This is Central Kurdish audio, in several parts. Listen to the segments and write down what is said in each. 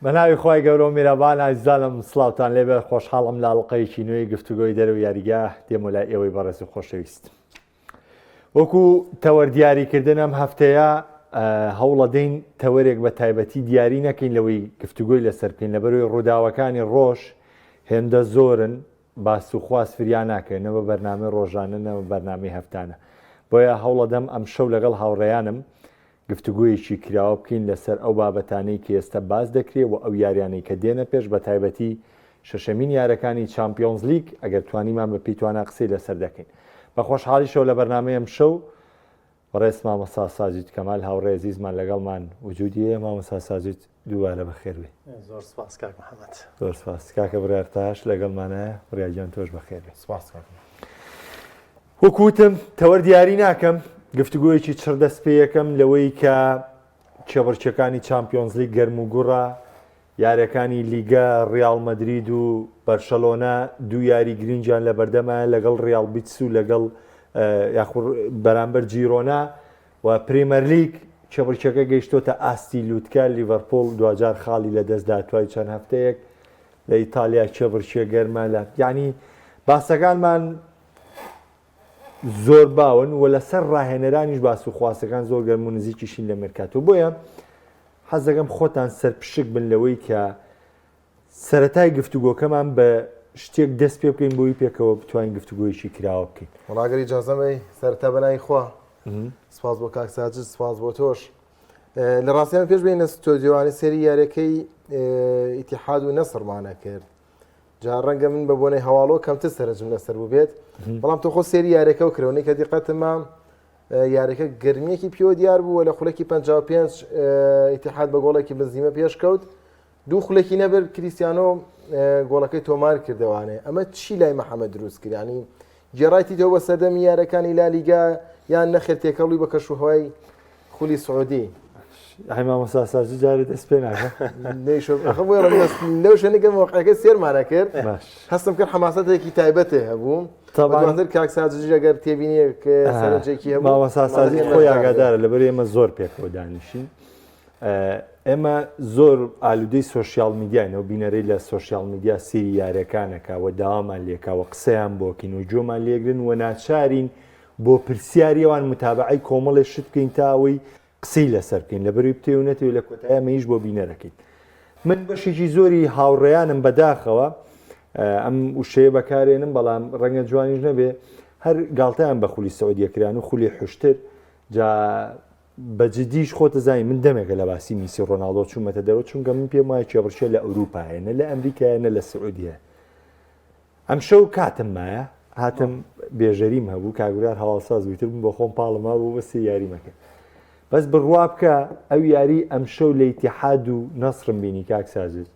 بەناوی خۆی گەورە و میرەبان ئازیزانم سڵاوتان لێبێ خۆشحاڵم لە ئەڵقەیەکی نوێی گفتوگۆی دەرەوە یاریگا دێم لای ئێوەی بەڕێز و خۆشەویست. وەکو تەوەردیاریکردن ئەم هەفتەیە هەوڵەدەین تەوەرێک بە تایبەتی دیاری نەکەین لەوەی گفتوگۆی لەسەر بکەین لەبەرەوەی ڕووداوەکانی ڕۆژ هێندە زۆرن باس و خواست فریان ناکەن نەوە بەرنامە ڕۆژانە نەوە بەرنامەی هەفتانە بۆیە هەوڵەدەم ئەم شەو لەگەڵ هاوڕێیانم گفتوگویەکی کراوە بکەین لەسەر ئەو بابەتانەی کە ئێستا باز دەکرێت و ئەو یاریانەی کە دێنە پێش بە تایبەتی شەشەمین یارەکانی چامپیۆنز لیگ ئەگەر توانیمان بە پێیتوانە قسەی لەسەر دەکەین. بە خۆشحاڵی شەو لە بەرنامەیەم شەو ڕێز مامۆستا ساجید کەمال هاوڕێ عزیزمان لەگەڵمان وجودیە. مامۆستا ساجید دووبارە بەخێر بێ. زۆر سپاس کاک محەممەد. زۆر سپاس کاکە برارتاش لەگەڵمانەیە بڕیاجان تۆش بەخێر بێ. سپاس کاک. وەکوتم تەوەردیاری ناکەم گفتوگویەکی چردەست پێ یەکەم لەوەی کە کێبڕچەکانی چامپیۆنز لیگ گەرم و گوڕە یاریەکانی لیگە ڕیال مەدرید و بەرشەلۆنا دوو یاری گرنجیان لە بەردەمە لەگەڵ ڕیال بیتس و لەگەڵ یاخود بەرامبەر جیرۆنا و پرێمەر لیگ کێبڕچەکە گەیشتۆتە ئاستی لووتکە لیڤەرپۆڵ دوجار خاڵی لە دەستدا توای چەند هەفتەیەک لە ئیتالیا کێبڕچیە گەرمە لە یعنی باسەکانمان زۆر باون و لەسەر ڕاهێنەرانیش باس و خواستەکان زۆر گەرم و نزیکیشین لە مێرکاتۆ. بۆیە حەز دەکەم خۆتان سەرپشک بن لەوەی کە سەرەتای گفتوگۆکەمان بە شتێک دەست پێ بکەین بۆی پێکەوە بتوانین گفتوگۆیەکی کراوە بکەین. وڵاگەری جازەمەی سەرەتا بەنای خوا سپاس بۆ کاک ساجد سپاس بۆ تۆش. لە ڕاستیان پێش بێنە ستۆدیۆوانی سێری یاریەکەی ئیتیحاد و نەسڕمانە کرد. جا ڕەنگە من بە بۆنەی هەواڵۆ کەمتر سەرنجم لەسەر بوو بێت، بەڵام تۆ خۆ سێری یاریەکە و کرەوەی کە دیقەتمە یاریەکە گرمیەکی پیۆ دیار بوو لە خولێکی 55 ئیتیحاد بە گۆڵێکی بنزیمە پێشکەوت، دوو خولێکی نەبر کریستیانۆ گۆڵەکەی تۆمار کردوانێ. ئەمە چی لای محەممەد دروست کرد؟ ینی جێڕایتی تۆ بە سەردەمی یارەکانی لالیگا یان نەخێر تێکەڵی بە کەشوهۆی خولی سعودی؟ مامۆستا ساجید جارێ دەست پێ ناکە لەو شوێنێکم وەقعەکە سێرمانە کرد، هەستم کرد حەماسەتێکی تایبەتێ هەبوو. دواتر کاک ساجد ئەگەر تێبینیە کە سەرنجێکی هەبوو مامۆستا ساجید خۆی ئاگادارە لەبەر ئێمە زۆر پێکەوە دانیشین. ئێمە زۆر ئالودەی سۆشیال میدیاینەوە بینەرەی لە سۆشیال میدیا سێری یاریەکانەکەوە داوامان لێکاوە قسەیان بۆکەین و جۆمان لێگرن و ناچارین بۆ پرسیاریەوان متابعی کۆمەڵێ شت بکەین تا ئەوەی قسەی لەسەر بکەین لەبەروی بتێونێتەوە لە کۆتاییمەیش بۆ بینەرەکەین. من بەشێکی زۆری هاوڕێیانم بەداخەوە ئەم وشەیە بەکارێنم، بەڵام ڕەنگە جوانیش نەبێ هەر گاڵتەیان بە خولی سەعودیەکران و خولی حوشتر. جا بەجددیش خۆتە زانی من دەمێکە لە باسی میسی ڕۆناڵدۆ چوومەتە دەرەوە، چونکە من پێم وایە کێبڕچێ لە ئەوروپایە نە لە ئەمریکایە نە لە سعودیە. ئەم شەو کاتم مایە هاتم بێژەریم هەبوو کاگورار هەواڵساز بوویتر بووم بۆ خۆم پاڵما بوو بەسی یاریمەکە بەس بڕوا بکە ئەو یاری ئەم شەو لە ئیتیحاد و نەسرم بینی کاک ساجد.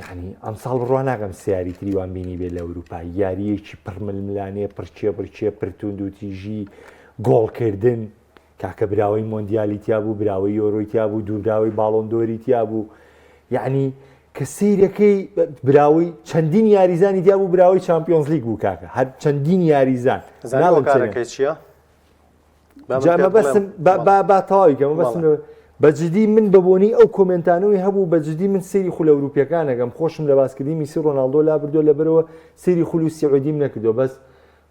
یعنی ئەمساڵ بڕوا ناکەم سیاری تریوان بینی بێت لە ئەوروپا یاریەکی پڕململانێ پرچێ پرچێ پرتوند و تیژی گۆڵکردن کاکە براوەی مۆندیالی تیا بوو براوەی یۆرۆی تیا بوو دووبراوەی باڵۆندۆری تیا بوو. یعنی کە سیرەکەی براوەی چەندین یاریزانی تیا بوو براوەی چامپیۆنز لیگ بوو کاکە هەر چەندین یاریزان. چییە؟ جامە بەسم با تەواویکەمە بەسم بەجددی من بەبوونی ئەو کۆمنتانەوەی هەبوو بەجددی من سێری خول ئەوروپیەکانەکەم خۆشم لە باسکردی میسی ڕۆناڵدۆ لا بردۆ لەبەرەوە سێری خول و سعودیم نەکردو. بەس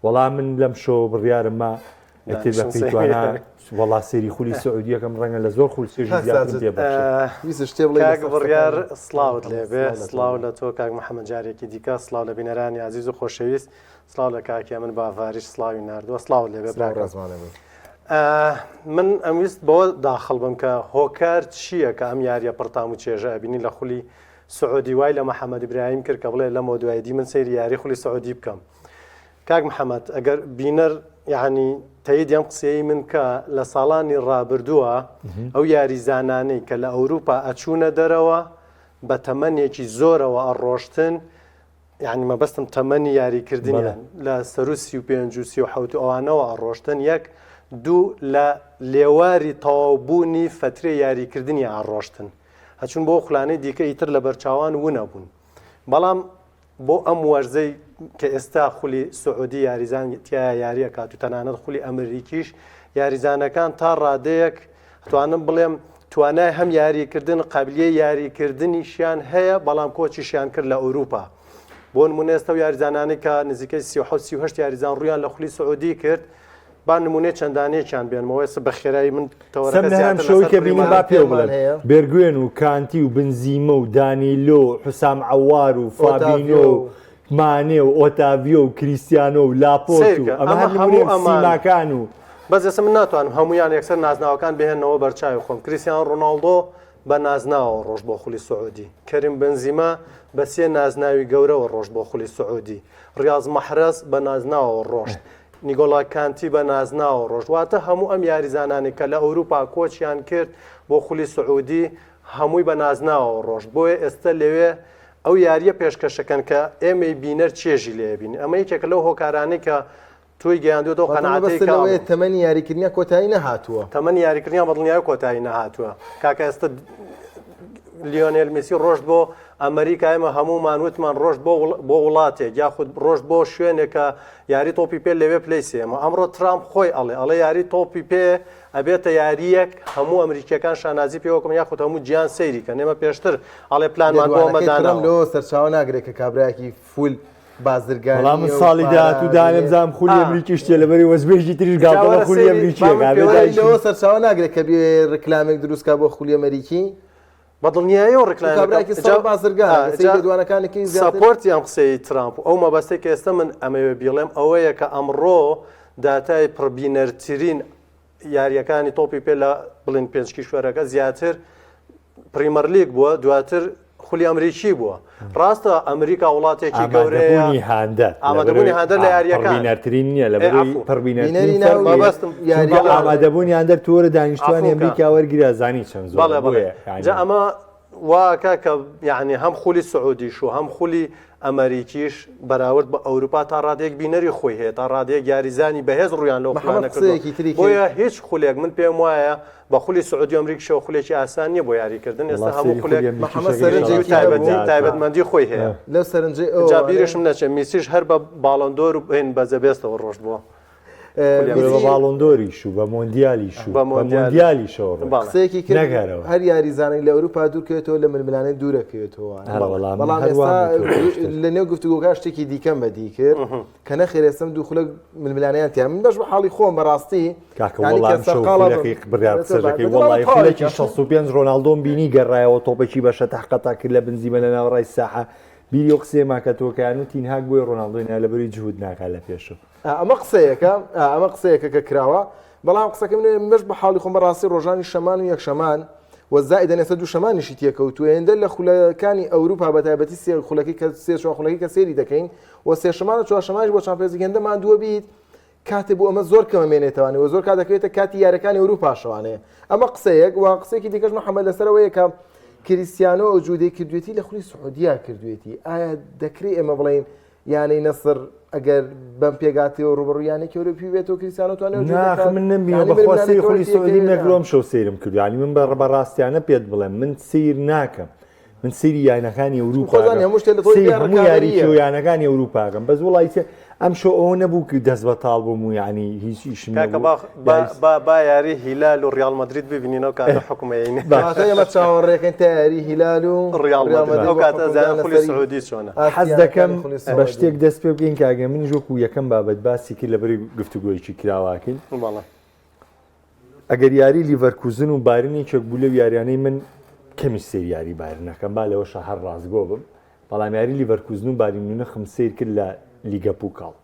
وەڵام من لەم شۆ بڕیارم ما ئەتر بە پێیتوانە وەڵا سێری خولی سعودیەکەم ڕەنگە لە زۆر خول سێژی زیاتر پێ بەخشێ. بڕیار سڵاوت لێبێ، سڵاو لە تۆ کاک محەممەد جارێکی دیکە، سڵاو لە بینەرانی عزیز و خۆشەویست، سڵاو لە کاکی من باڤاریش سڵاوی ناردووە، سڵاو لێبێ ڕازمانە. من ئەمویست بۆ داخڵ بم کە هۆکار چییە کە ئەم یاریە پڕتام و چێژە ئەبینی لە خولی سعودی وای لە محەممەد ئیبراهیم کرد کە بڵێ لەمە دوایدی من سەیری یاری خولی سعودی بکەم. کاک محەممەد ئەگەر بینەر یعنی تەیدیان قسەی من کە لە ساڵانی ڕابردووە ئەو یاریزانانەی کە لە ئەوروپا ئەچوونە دەرەوە بە تەمەنێکی زۆرەوە ئەڕۆشتن، یعنی مەبەستم تەمەنی یاریکردنیان لە سەروسی و پێنج و سی و حەوت ئەوانەوە ئەڕۆشتن، یەک دوو لە لێواری تەواوبوونی فترێ یاریکردنی ئاڕۆشتن هەچون بۆ خولانەی دیکە ئیتر لە بەرچاوان ونەبوون. بەڵام بۆ ئەم وەرزەی کە ئێستا خولی سعودی یاریزان تیا یاریە کات و تەنانەت خولی ئەمریکیش یاریزانەکان تا ڕادەیەک توانم بڵێم توانای هەم یاریکردن قابلیە یاریکردنیشیان هەیە بەڵام کۆچیشیان کرد لە ئەوروپا بۆ نمونە ئێستا و یاریزانانی کە نزیکەی 38 یاریزان ڕویان لە خولی سعودی کرد با نمونێ چەندانەیەکیان بێنمەوە بە خێرایی من تەوەرەکە شەوەی کە بینی با پێ بڵێن بێرگوێن و کانتی و بنزیمە و دانیلۆ حسام عەوار و فابینۆ و مانێ و ئۆتاڤیۆ و کریستیانۆ و لاپۆرت و ئەمە هەر نمونەیە سیماکان و بەس ئێستا من ناتوانم هەمویان یەکسەر نازناوەکان بهێنەوە بەرچاوی خۆم کریستیان ڕۆناڵدۆ بە نازناوە ڕۆژ بۆ خولی سعودی کەریم بنزیمە بە سێ نازناوی گەورەوە ڕۆژ بۆ خولی سعودی ڕیاض مەحرەز بە نازناوە ڕۆژت نیگۆڵای کانتی بە نازناوە ڕۆژواتە هەموو ئەم یاریزانانی کە لە ئەوروپا کۆچیان کرد بۆ خولی سعودی هەمووی بە نازناوە ڕۆژ بۆیە ئێستا لەوێ ئەو یاریە پێشکەشەکەن کە ئێمەی بینەر چێژی لێبین ئەمە یەکێکە لەو هۆکارانەی کە توی گەیاندوێتەوە قەناعەتەوەی تەمەنی یاریکردنیە کۆتایی نەهاتووە تەمەنی یاریکردنیان بە دڵنیای کۆتایی نەهاتووە کاکە ئێستا لیۆنێل مێسی ڕۆژ بۆ ئەمریکا ئێمە هەمومان وتمان ڕۆژ بۆ وڵاتێک یاخود ڕۆژ بۆ شوێنێکە یاری تۆپی پێ لەوێ پلیسێمە ئەمڕۆ ترامپ خۆی ئەڵێ یاری تۆپی پێ ئەبێتە یاریەک هەموو ئەمریکیەکان شانازی پێوەکەم یاخود هەموو گیان سەیری کە نێمە پێشتر ئەڵێ پلانمان بۆ مەدانەوە لۆ سەرچاوە ناگرێت کە کابراایکی فول بازرگانی بەڵام من ساڵی داهاتوو دانێمزانم خولی ئەمریکی شتێ لەبەری وەزبێژی تریش گاڵتەوە خولی ئەمریکیەوە سەرچاوە ناگرێت کە بێ ڕکلامێک دروستکە بۆ خولی ئەمریکی بەدڵنیایەوە ڕکلامەکانێکی ساپۆرتی ئەم قسەی ترامپ ئەو مەبەستەی کە ئێستا من ئەمەوێ بیڵێم ئەوەیە کە ئەمڕۆ داتای پڕبینەرترین یاریەکانی تۆپی پێ لە بڵین پێنج کیشوەرەکە زیاتر پریمەر لیگ بووە دواتر خولی ئەمریکی بووە ڕاستە ئەمریکا وڵاتێکی گەورەیە ئامادەبوونی هاندەر لە یاریەکان پڕبینەرترین نییە لە پڕبینەرترین ئامادەبوونی هاندەر تۆرە دانیشتوانی ئەمریکا وەرگرا زانی چەند زۆر جا ئەمە واکە کە یعنی هەم خولی سعودیش و هەم خولی ئەمریکیش بەراورد بە ئەوروپا تا ڕادێک بینەری خۆی هەیە تا ڕادێک یاریزانی بەهێز ڕویان لەو بۆیە هیچ خولێک من پێم وایە بە خولی سعودی ئەمریکیشەوە خولێکی ئاسان نیە بۆ یاریکردن ئێستا هەموو خولێک تایبەتمەندی خۆی هەیە لەو سەرنجەی جابیرشم نەچێ میسیش هەر بە باڵندۆر و بین بەزەبێستەوە ڕۆژ بووە بە باڵندۆریش و بە مۆندیالیش و بە مۆندیالیشەوە قسەیەکی کرد هەر یاریزانەی لە ئەوروپا دوورکەوێتەوە لە ململانەی دوورەکەوێتەوە بەڵام ئێستا لە نێو گفتوگۆکە شتێکی دیکەم بەدی کرد کە نەخێر ئێستم دوو خولە ململانیان تیان من بەش بە حاڵی خۆم بەڕاستی بڕیارەکەی وڵی خولێکی 65 ڕۆناڵدۆم بینی گەڕایەوە تۆپێکی بەشە تەحقەتا کرد لە بنزیمە لە ناوڕای ساحە بیریۆ قسێما کە تۆکیان و تینهاک بۆی ڕۆناڵدۆی لەبەری جهود ناکات لە پێشەوە ئەمە قسەیەکە کە کراوە بەڵام قسەکە مش بە حاڵی خۆم بەڕاستی ڕۆژانی شەمان و یەک شەمان وەزای دەنێسە دوو شەمانیشی تێکەوتووە هێندە لە خولەکانی ئەوروپا بەتایبەتی سێ خولەکەی کە سێ خولەکەی کە سێری دەکەین و سێ شەمان و چوار شەمانیش بۆ چامپیۆنز هێندە ماندووە بیت کاتێ بۆ ئەمە زۆر کەمەمێنێتەوەوانێ و زۆر کات دەکەوێتە کاتی یاریەکانی ئەوروپاشەوانەیە ئەمە قسەیەک و قسێکی دیکەش محەممەد لەسەرەوەیە کە کریستیانۆ ئەو جوودەی کردوێتی لە خولی سعودیا کردوێتی ئایا دەکرێت ئێمە بڵین یانەی نەسر ئەگەر بەم پێگاتیەوە ڕوبڕویانێکی ئەوروپی بێتەوە کریستیانۆتوانێت من نمبینە بەخواستی خولی سعودی مەگلۆم شەو سەیرم کردو ینی من بە ڕاستیانە پێت بڵێم من سیر ناکەم من سیری یانەکانی ئەوروپا هەموو یاریکە و یانەکانی ئەوروپاکەم بەس وڵی ئەم شۆ ئەوە نەبوو کە دەست بە تاڵ بووم و ینی هیچ ئیشم با یاری هیلال و ڕیال مەدرید ببینینەوە کاتە حکومەیەی ئێمە چاوەڕێکن تا یاری هیلال و ڕیال ئەو کاتە زیان خولی سعودی چۆنە حەز دەکەم بە شتێک دەست پێ بگەین کاگە من ژۆک و یەکەم بابەت باسی کرد لەبەری گفتوگۆیەکی کراواکەین ئەگەر یاری لیڤەرکوزن و بارنی چێک بوو لەو یاریانەی من کەمی سێر یاری بارنەکەم با لەوەشە هەر ڕازگۆ بم بەڵام یاری لیڤەرکوزن و بارینونە خم سیر کرد لە لیگە پوکاڵ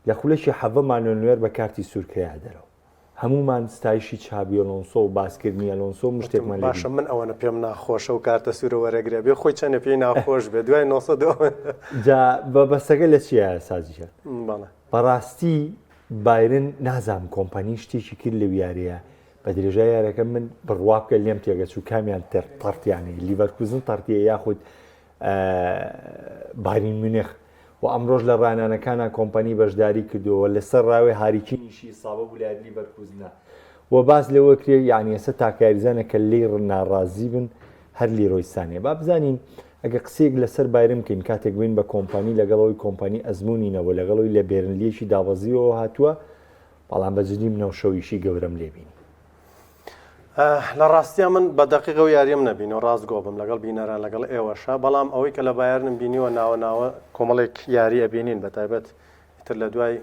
لە خولەکی حەڤەمان نوێر بە کارتی سوورکەیە دەرەوە هەمومان ستایشی چابی ئەلۆنسۆ و باسکردنی ئەلۆنسۆ شتێکمان باشە من ئەوەنە پێم ناخۆشە و کارتە سوورە وەرەگرێ بێ خۆی چەندە پێی ناخۆش بێ دوای 900 جا بەسەگە لە چیە سازیشە بەڕاستی بایرن نازام کۆمپانی شتێکی کرد لە یاریە بە درێژای یارەکە من بڕوا بکە لێم تێگەچ و کامیان تەرتیانی لیڤەرکوزن تەرتیە یاخود بارین مونێخ و ئەمڕۆژ لە ڕانانەکانە کۆمپانی بەشداری کردووە لەسەر ڕاوێ هاریکینیشی ساڵە ویلایەت لیڤەرکوزنە و باز لەوە کرێ یعنی ئێستا تاکاریزانە کە لێ ناڕازی بن هەر لیرۆیستانێ با بزانین ئەگە قسێک لەسەر بایرم بکەین کاتێک بین بە کۆمپانی لەگەڵەوەی کۆمپانی ئەزمموینەوە لەگەڵەوەی لە بێرنلیەکی داوەزیەوە هاتووە بەڵام بەجددی منەوە شەویشی گەورەم لێبینی لە ڕاستیە من بە دقیقە و یاریم نەبینەوە ڕاست گۆبم لەگەڵ بینەران لەگەڵ ئێوەشە بەڵام ئەوەی کە لە بایرنم بینیوە ناوە کۆمەڵێک یاری ئەبینین بە تایبەت تر لە دوای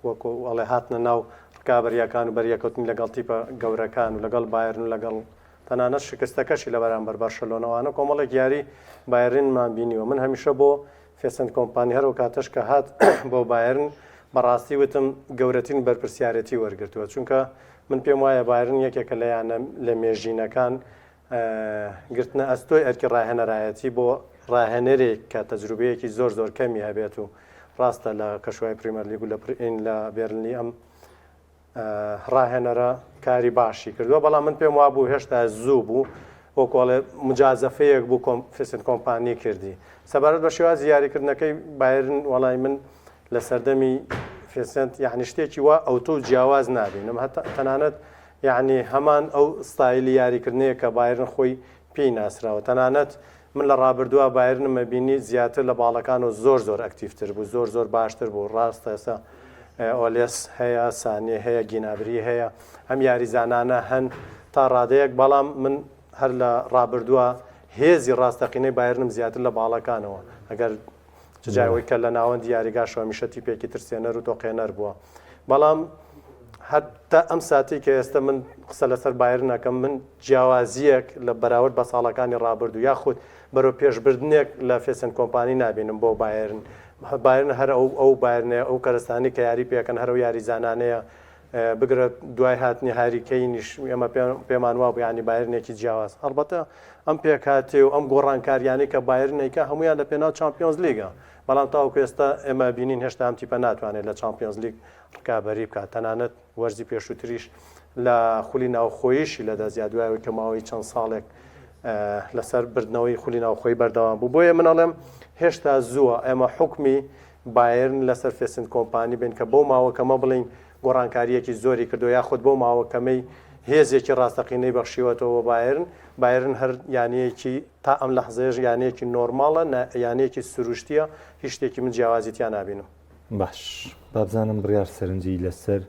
وەکو ئەڵێ هاتنە ناو ڕکابەریەکان و بەریەکەوتنی لەگەڵ تیپە گەورەکان و لەگەڵ بایرن و لەگەڵ تەنانەت شکستەکەشی لە بەرامبەر بەرشەلۆنەوانە کۆمەڵێک یاری بایرنمان بینیوە من هەمیشە بۆ فێسنت کۆمپانی هەرو کاتەش کە هات بۆ بایرن بەڕاستی وتم گەورەترین بەرپرسیارەتی وەرگرتووە چونکە من پێم وایە بایرن یەکێکە لە مێژینەکان گرتنە ئەستۆی ئەرکی ڕاهێنەرایەتی بۆ ڕاهێنەرێک کە تەجروبەیەکی زۆر کەمی هەبێت و ڕاستە لە کەشوهای پریمەر لیگ و لە بێرلنی ئەم ڕاهێنەرە کاری باشی کردووە بەڵام من پێم وابوو هێشتا زوو بوو وەکۆڵێ مجازەفەیەک بوو فێسنت کۆمپانی کردی سەبارەت بە شێوازی یاریکردنەکەی بایرن وەڵای من لە سەردەمی فێسنت یعنی شتێکی وا ئەوتۆ جیاواز نابینم تەنانەت یعنی هەمان ئەو ستایلی یاریکردنەیە کە بایرن خۆی پێی ناسراوە تەنانەت من لە ڕابردووە بایرنمە بینی زیاتر لە باڵەکان و زۆر ئەکتیفتر بوو زۆر باشتر بوو ڕاستە ئێستا ئۆلێس هەیە سانێ هەیە گینابری هەیە ئەم یاریزانانە هەن تا ڕادەیەک بەڵام من هەر لە ڕابردووە هێزی ڕاستەقینەی بایرنم زیاتر لە باڵەکانەوە ئەگەر جایەوەی کە لە ناوەندی یاریگاشەوە هەمیشە تیپێکی ترسێنەر و تۆقێنەر بووە بەڵام هەتا ئەم ساتی کە ئێستا من قسە لەسەر بایرن نەکەم من جیاوازیەک لە بەراورد بە ساڵەکانی ڕابردوو یاخود بەرەو پێشبردنێک لە فێسنت کۆمپانی نابینم بۆ بایرن هەر ئەو بایرنەیە ئەو کەرستانی کە یاری پێەکەن هەرو یاریزانانەیە بگرە دوای هاتنی هاریکەینیش ئێمە پێمان وا بوو ینی بایرنێکی جیاواز هەڵبەتە ئەم پێکاتێ و ئەم گۆڕانکاریانی کە بایرنێکە هەمویان لە پێناو چامپیۆنز لیگە بەڵام تاوەکو ئێستا ئێمە بینین هێشتا ئەم تیپە ناتوانێت لە چامپیۆنز لیگ ڕکابەری بکات تەنانەت وەرزی پێشووتریش لە خولی ناوخۆییشی لەدا زیادوایەوەی کە ماوەی چەند ساڵێک لەسەر بردنەوەی خولی ناوخۆی بەردەوام بوو بۆیە من ئەڵێم هێشتا زووە ئێمە حکمی بایرن لەسەر فێسنت کۆمپانی بین کە بۆ ماوەکەمە بڵین گۆڕانکاریەکی زۆری کردو یاخود بۆ ماوەکەمەی هێزێکی ڕاستەقینەی بەخشیوەتەوە بایرن هەر یانەیەکی تا ئەم لەحزەیەش یانەیەکی نۆرماڵە یانەیەکی سروشتیە هیچ شتێکی من جیاوازیتیان نابینم باش بابزانم بڕیار سەرنجی لەسەر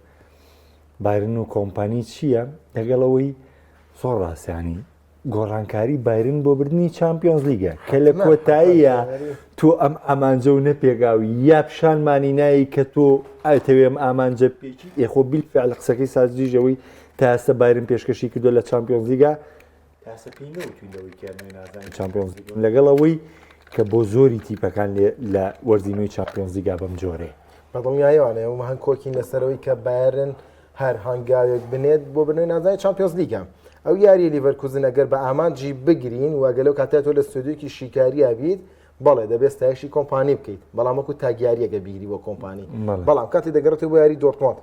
بایرن و کۆمپانی چییە لەگەڵەوەی زۆر ڕاستیانی گۆڕانکاری بایرن بۆ بردننی چامپیۆنز لیگە کە لە کۆتاییە تۆ ئەم ئامانجە و نەپێگاوی یا پیشانمانی نایی کە تۆ ئەتەوێم ئامانجە پێکی ئێخۆ بیلفعل قسەکەی سازیژەوەی تا ئێستا بایرن پێشکەشی کردو لە چامپیۆنز لیگە چامپیۆنز لەگەڵەوەی کە بۆ زۆری تیپەکان لە وەرزینەوەی چامپیۆنز لیگا بەم جۆرێ بەڵمیایوانێ و هەنگ کۆکین لەسەرەوەی کە بایرن هەر هەنگاوێک بنێت بۆ بنەوەی نازانی چامپیۆنز لیگە ئەو یاری لیڤەرکوزن ئەگەر بە ئامانجی بگرین واگەلەو کاتە تۆ لە ستودیۆکی شیکاری ئابیت بەڵێ دەبێت ستایشی کۆمپانی بکەیت بەڵام وەکو تاگیاریەکە بیری بۆ کۆمپانی بەڵام کاتی دەگەڕێتەوە بۆ یاری دۆرتمۆند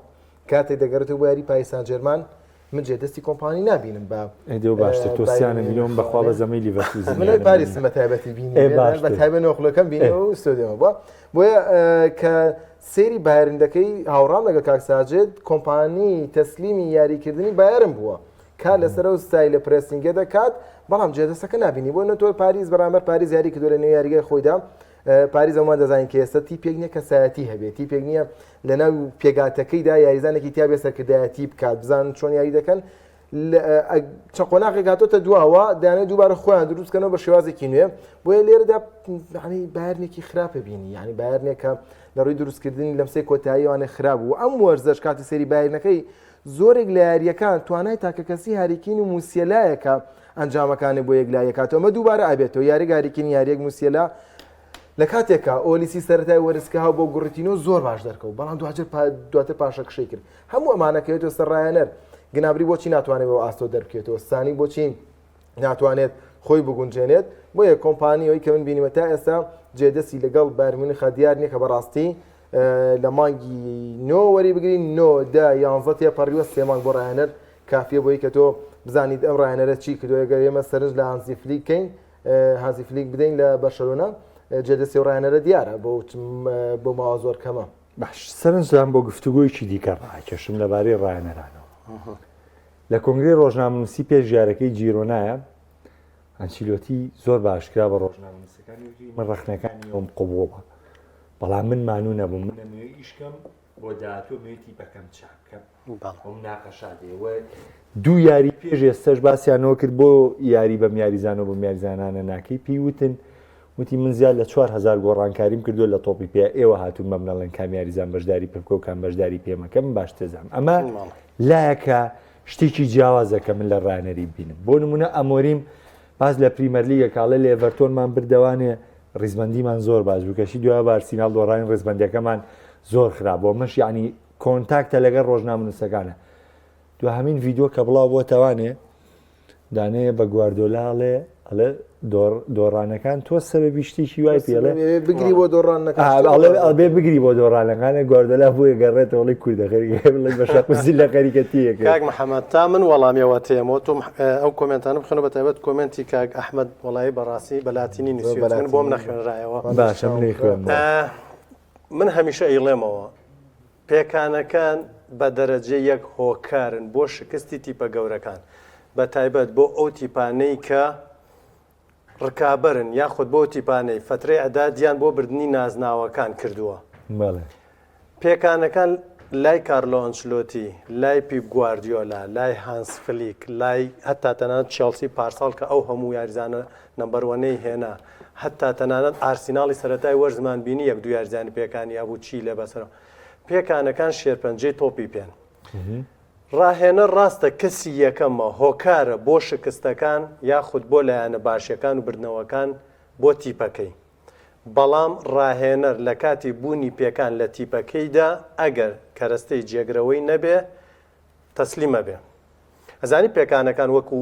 کاتێک دەگەڕێتەوە بۆ یاری پاریس سان ژێرمان من جێدەستی کۆمپانی نابینم بە باشتر تۆ سیانە میلیۆن بەخوا بە زەمەی لیڤەرکوزن من پاریس بە تایبەتی بینی بە تایبەت نۆخلەکەم بینەوە ستۆدیۆمە بۆیە کە سێری بایرندەکەی هاوڕام لەگە کاکساجێت کۆمپانی تەسلیمی یاریکردنی بایرن بووە کا لەسەر و ستایل لە پرسینگە دەکات بەڵام جێدەستەکە نبینی بۆ نەتۆ پاریس بەرامبەر پاریس یاری کردو لە نێو یاریگای خۆیدا پاریس ئەومان دەزانین کە ئێستا تیپێک نییە کەسایەتی هەبێت تیپێک نییە لە ناو پێگاتەکەیدا یاریزانێکی تیا بێ سەرکردایەتی بکات بزان چۆن یاری دەکەن چەند قۆناغێک هاتۆتە دواوە دەیانێت دووبارە خۆیان دروستکەنەوە بە شێوازێکی نوێ بۆیە لێرەدا بایرنێکی خراپە بینی ینی بایرنێکە لە ڕووی دروستکردنی لەمسەی کۆتاییوانە خراپ و ئەم وەرزەش کاتی سەری بایرنەکەی زۆرێک لە یاریەکان توانای تاکە کەسی هاریکین و موسیەلایەکە ئەنجامەکانی بۆ یەکلایەکاتەوە ئەمە دووبارە ئابێتەوە یاریک هاریکینی یاریەک موسیەلا لە کاتێکە ئۆلیسی سەرەتای وەرزکە هاو بۆ گوڕتینەوە زۆر باش دەرکەوت بەڵام دواتر پاشە کشەی کرد هەموو ئەمانەکەوێتەوە سەر ڕایەنەر گنابری بۆچی ناتوانێت بۆ ئاستۆ دەربکێتەوە سانی بۆچی ناتوانێت خۆی بگونجێنێت بۆیە کۆمپانیەوەی کە من بینیمە تا ئێستا جێدەستی لەگەڵ بایرن خەدیار نییە کە بەڕاستی لە مانگی نۆ وەری بگرین نۆ دا یانزە تێپەڕیوە سێ مانگ بۆ ڕایەنەر کافیە بۆی کە تۆ بزانیت ئەم ڕایەنەرە چی کردو ئەگەر ئێمە سەرنج لە هانزی فلیک کەین هانزی فلیک بدەین لە بەرشەلۆنا جێدەستی و ڕایەنەرە دیارە بۆ ماوە زۆر کەمە باش سەرنجدان بۆ گفتوگۆیکی دیکە ڕاکێشم لەبارەی ڕایەنەرانەوە لە کۆنگرەی ڕۆژنامەنووسی پێش ژارەکەی جیرۆنایە ئەنچیلۆتی زۆر باشکرا بە ڕۆژنامەنووسەکانی من ڕەخنەکانی ئەوم قوبووە بەڵام من مانوو نەبووم من ئیشکەم بۆ داهاتوو موێتی بەکەم چاکەم بەڵێ. ئەم ناقەشادەوە دوو یاری پێش ئێستش باسییانەوە کرد بۆ یاری بەم یاریزانەوە بەم یاریزانانە ناکەی پێیوتن وتی من زیاد لە 4,000 گۆڕانکاریم کردو لە تۆپی پێ ئێوە هاتوون بەم نەڵێن کام یاریزان بەشداری پێکۆ و کام بەشداری پێمەکەم باش تێزانم ئەمە لایەکە شتێکی جیاوازەکە من لە ڕانەری بینم بۆ نمونە ئەمۆریم باز لە پریمەرلیگە کاڵە لە ئێڤەرتۆنمان بردەوانێ ڕیزبەندیمان زۆر باش بووکەشی دوای بارسینال دۆڕانی ڕێزبەندەکەمان زۆر خراپ بۆ مەش یعنی کۆنتاکتە لەگەڵ ڕۆژنامەنووسەکانە دو هەمین ڤیددیۆ کە بڵاو بۆتەوانێ دانەیە بە گواردۆلاڵێ ئەڵێ دۆڕانەکان تۆ سەبەبی شتێکی وای پێڵێ بگری بۆ دۆڕانەکە ئەڵێ بگری بۆ دۆڕانەکانە گواردۆلا بۆیە گەڕێتەوەڵی کوردەکەی بە شەقوزی لە خەریکەتیەکە کاک محەممەد تا من وەڵامیەوە تێمەوە تۆ ئەو کۆمنتانە بخێنە بە تایبەت کۆمنتی کاک ئەحمەد وڵایی بەڕاستی بەلاتینی نووسێت بۆم نەخوێنرایەوە باشە منی خوێن من هەمیشە ئیڵێمەوە پێکانەکان بە دەرەجە یەک هۆکارن بۆ شکستی تیپە گەورەکان بە تایبەت بۆ ئەو تیپانەی کە ڕکابەرن یاخود بۆ تیپانەی فترەی ئەدادیان بۆ بردننی نازناوەکان کردووە پێکانەکان لای کارلۆ ئەنچلۆتی لای پیپ گواردیۆلا لای هانس فلیک لای هەتا تەنانەت چێلسی پارساڵ کە ئەو هەموو یاریزانە نەمبەروەنەی هێنا هەتا تەنانەت ئارسیناڵی سەرەتای وەرزمان بینی یەک دوو یاریزانی پێکانی هەبوو چی لە بەسەرەوە پێکانەکان شێرپەنجەی تۆپی پێن ڕاهێنە ڕاستە کەسی یەکەمە هۆکارە بۆ شکستەکان یاخود بۆ لایەنە باشیەکان و بردنەوەکان بۆ تیپەکەی بەڵام ڕاهێنەر لە کاتی بوونی پێکان لە تیپەکەیدا ئەگەر کەرەستەی جێگرەوەی نەبێ تەسلیمە بێ ئەزانی پێکانەکان وەکو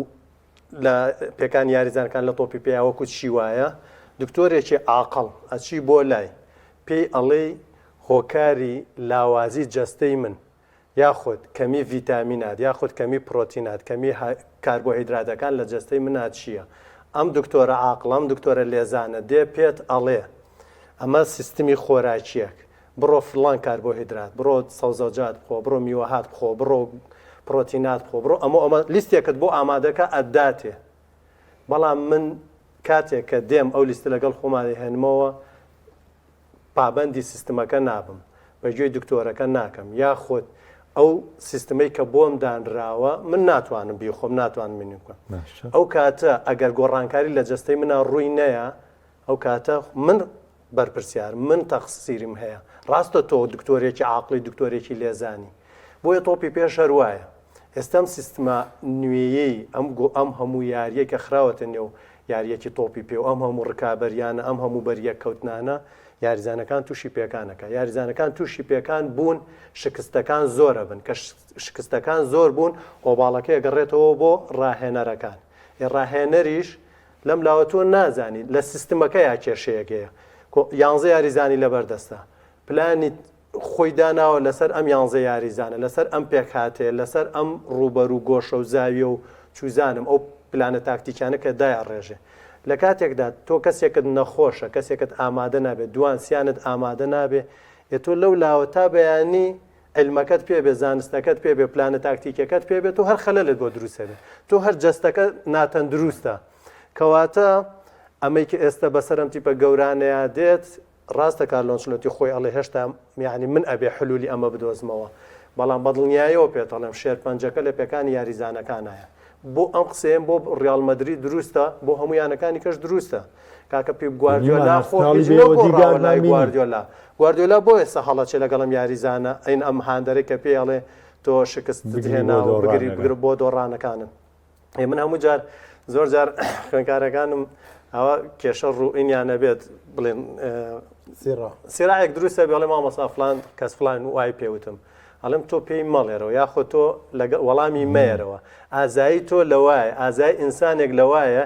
لە پێکان یاریزانەکان لە تۆپی پێیا وەکو چی وایە دکتۆرێکی عاقڵ ئەچی بۆ لای پێی ئەڵێ هۆکاری لاوازی جەستەی من یاخود کەمی ڤیتامینات یاخود کەمی پرۆتینات کەمی کاربۆهیدراتەکان لە جەستەی منات چییە ئەم دکتۆرە عاقڵ ئەم دکتۆرە لێزانە دێ پێت ئەڵێ ئەمە سیستمی خۆراکیەک بڕۆ فڵان کاربۆهیدرات بڕۆ سەوزەجات بخۆ بڕۆ میوەهات بخۆ بڕۆ پرۆتینات بخۆ بڕۆ ئەمە لیستێکت بۆ ئامادەکە ئەداتێ بەڵام من کاتێک کە دێم ئەو لیستە لەگەڵ خۆمانی هێنمەوە پابەندی سیستمەکە نابم بەگوێی دکتۆرەکە ناکەم یاخود ئەو سیستمەی کە بۆم دانراوە من ناتوانم بیخۆم ناتوانم منی بکەم ئەو کاتە ئەگەر گۆڕانکاری لە جەستەی منە ڕووی نەیە ئەو کاتە من بەرپرسیار من تەقسیریم هەیە ڕاستە تۆ دکتۆرێکی عاقڵی دکتۆرێکی لێزانی بۆیە تۆپی پێش هەروایە ئێستام سیستمە نوێیەی ئەم هەموو یاریە کە خراوەتە نێو یاریەکی تۆپی پێ و ئەم هەموو ڕکابەریانە ئەم هەموو بەریەک کەوتنانە یاریزانەکان تووشی پێکانەکە یاریزانەکان تووشی پێکان بوون شکستەکان زۆرە بن کە شکستەکان زۆر بوون ئۆباڵەکە گەڕێتەوە بۆ ڕاهێنەرەکان ڕاهێنەریش لەم لاوە تۆ نازانی لە سیستمەکە یا کێشەیەکەیە 11 یاریزانی لەبەردەستە پلانی خۆی داناوە لەسەر ئەم 11 یاریزانە لەسەر ئەم پێکهاتێ لەسەر ئەم ڕوبەر و گۆشە و زاویە و چوزانم ئەو پلانە تاکتیکانە کە دایە ڕێژێ لە کاتێکدا تۆ کەسێکت نەخۆشە کەسێکت ئامادە نابێت دوان سیانت ئامادە نابێ تۆ لەو لاوە تا بەیانی علمەکەت پێ بێ زانستەکەت پێ بێ پلانە تاکتیکەکەت پێ بێت و هەر خەلەلت بۆ دروستە بێت تۆ هەر جەستەکە ناتەن دروستە کەواتە ئەمەی کە ئێستا بەسەرم تیپە گەورانەیە دێت ڕاستە کارلۆنچلۆتی خۆی ئەڵێ هێشتا یعنی من ئەبێ حلولی ئەمە بدۆزمەوە بەڵام بەدڵنیایەوە پێتەڵێم شێرپەنجەکە لە پێکانی یاریزانەکانایە بۆ ئەم قسەیەم بۆ ڕیال مەدرید دروستە بۆ هەموو یانەکانی کەش دروستە کاکە پیپ گواردیۆلا گواردیۆلا بۆ ئێستا هەڵەچێ لەگەڵم یاریزانە ئەین ئەم هاندەرێک کە پێڵێ تۆ شکست هێناوە بگری بگرە بۆ دۆڕانەکانن من هەموو جار زۆر جار خوێنکارەکانم ئەوە کێشە ڕوئینیان نەبێت بڵێن سیراەک دروستە بێڵێ مامەسا فلان کەس فلان وای پێوتم ئەڵم تۆ پێی مەڵێرەوە یاخۆ تۆ وەڵامی مێرەوە ئازایی تۆ لەوایە ئازای ئینسانێک لەوایە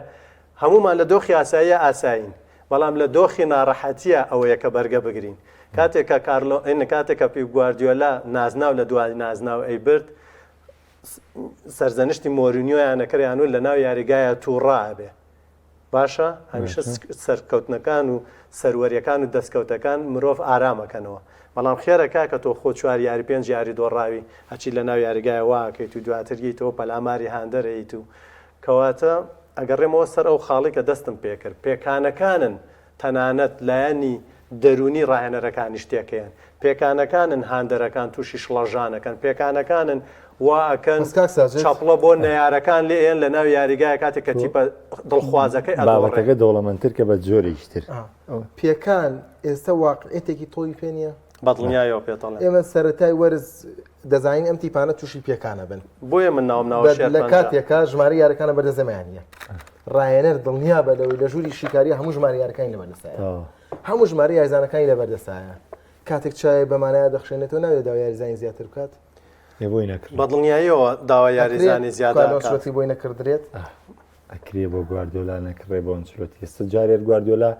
هەمومان لە دۆخی ئاساییە ئاساین بەڵام لە دۆخی ناڕەحەتیە ئەوەیە کە بەرگە بگرین کاتێکە کاتێکە پیپ گواردیۆلا نازناو لە دوای نازناو ئەی برد سەرزەنشتی مۆرینیۆیان نەکەیان و لە ناو یاریگایە تووڕابێ باشە هەمیشە سەرکەوتنەکان و سەروەریەکان و دەستکەوتەکان مرۆڤ ئارامەکەنەوە بەڵام خێرەکە کە تۆ خۆ 4 یاری 5 یاری دۆڕاوی هەچی لە ناو یاریگایە واکەیت و دواتریتەوە پەلاماری هاندەرەیت و کەواتە ئەگەڕێمەوە سەر ئەو خاڵی کە دەستم پێکرد پێکانەکانن تەنانەت لایەنی دەرونی ڕاهێنەرەکانی شتێکیان پێکانەکانن هاندەرەکان تووشی شڵەژانەکەن پێکانەکانن واکەن چاپڵە بۆ نەیارەکان لێن لە ناو یاریگای کاتێک کە تیپە دڵخوازەکەی بابەتەکە دەوڵەمەندتر کە بە جۆرەیشتر پێکان ئێستا واقعەتێکی تۆی پێ نییە بەدڵنیایەوە پێتەڵێ ئێمە سەرەتای وەرز دەزانین ئەم تیپانە تووشی پێکانە بن بۆیە من ناوم ناوە لە کاتێکە ژمارە یارەکانە بەردەزەمەیانە ڕایەنەر دڵنیا بە لەوەی لە ژووری شیکاری هەموو ژمارە یارەکانی لەبەردەسایە هەموو ژمارە یاریزانەکانی لەبەردەسایە کاتێک چای بەمانایە دەخشێنێتەوە ناوێت داوای یاریزانی زیاتر بکات بۆی نەکرد بەدڵنیاییەوە داوای یاریزانی زیاتر بۆی نەکردرێت ئەکرێ بۆ گواردیۆلا نەکڕێ بۆ ئەنچلۆتی ئێستا جارێت گواردیۆلا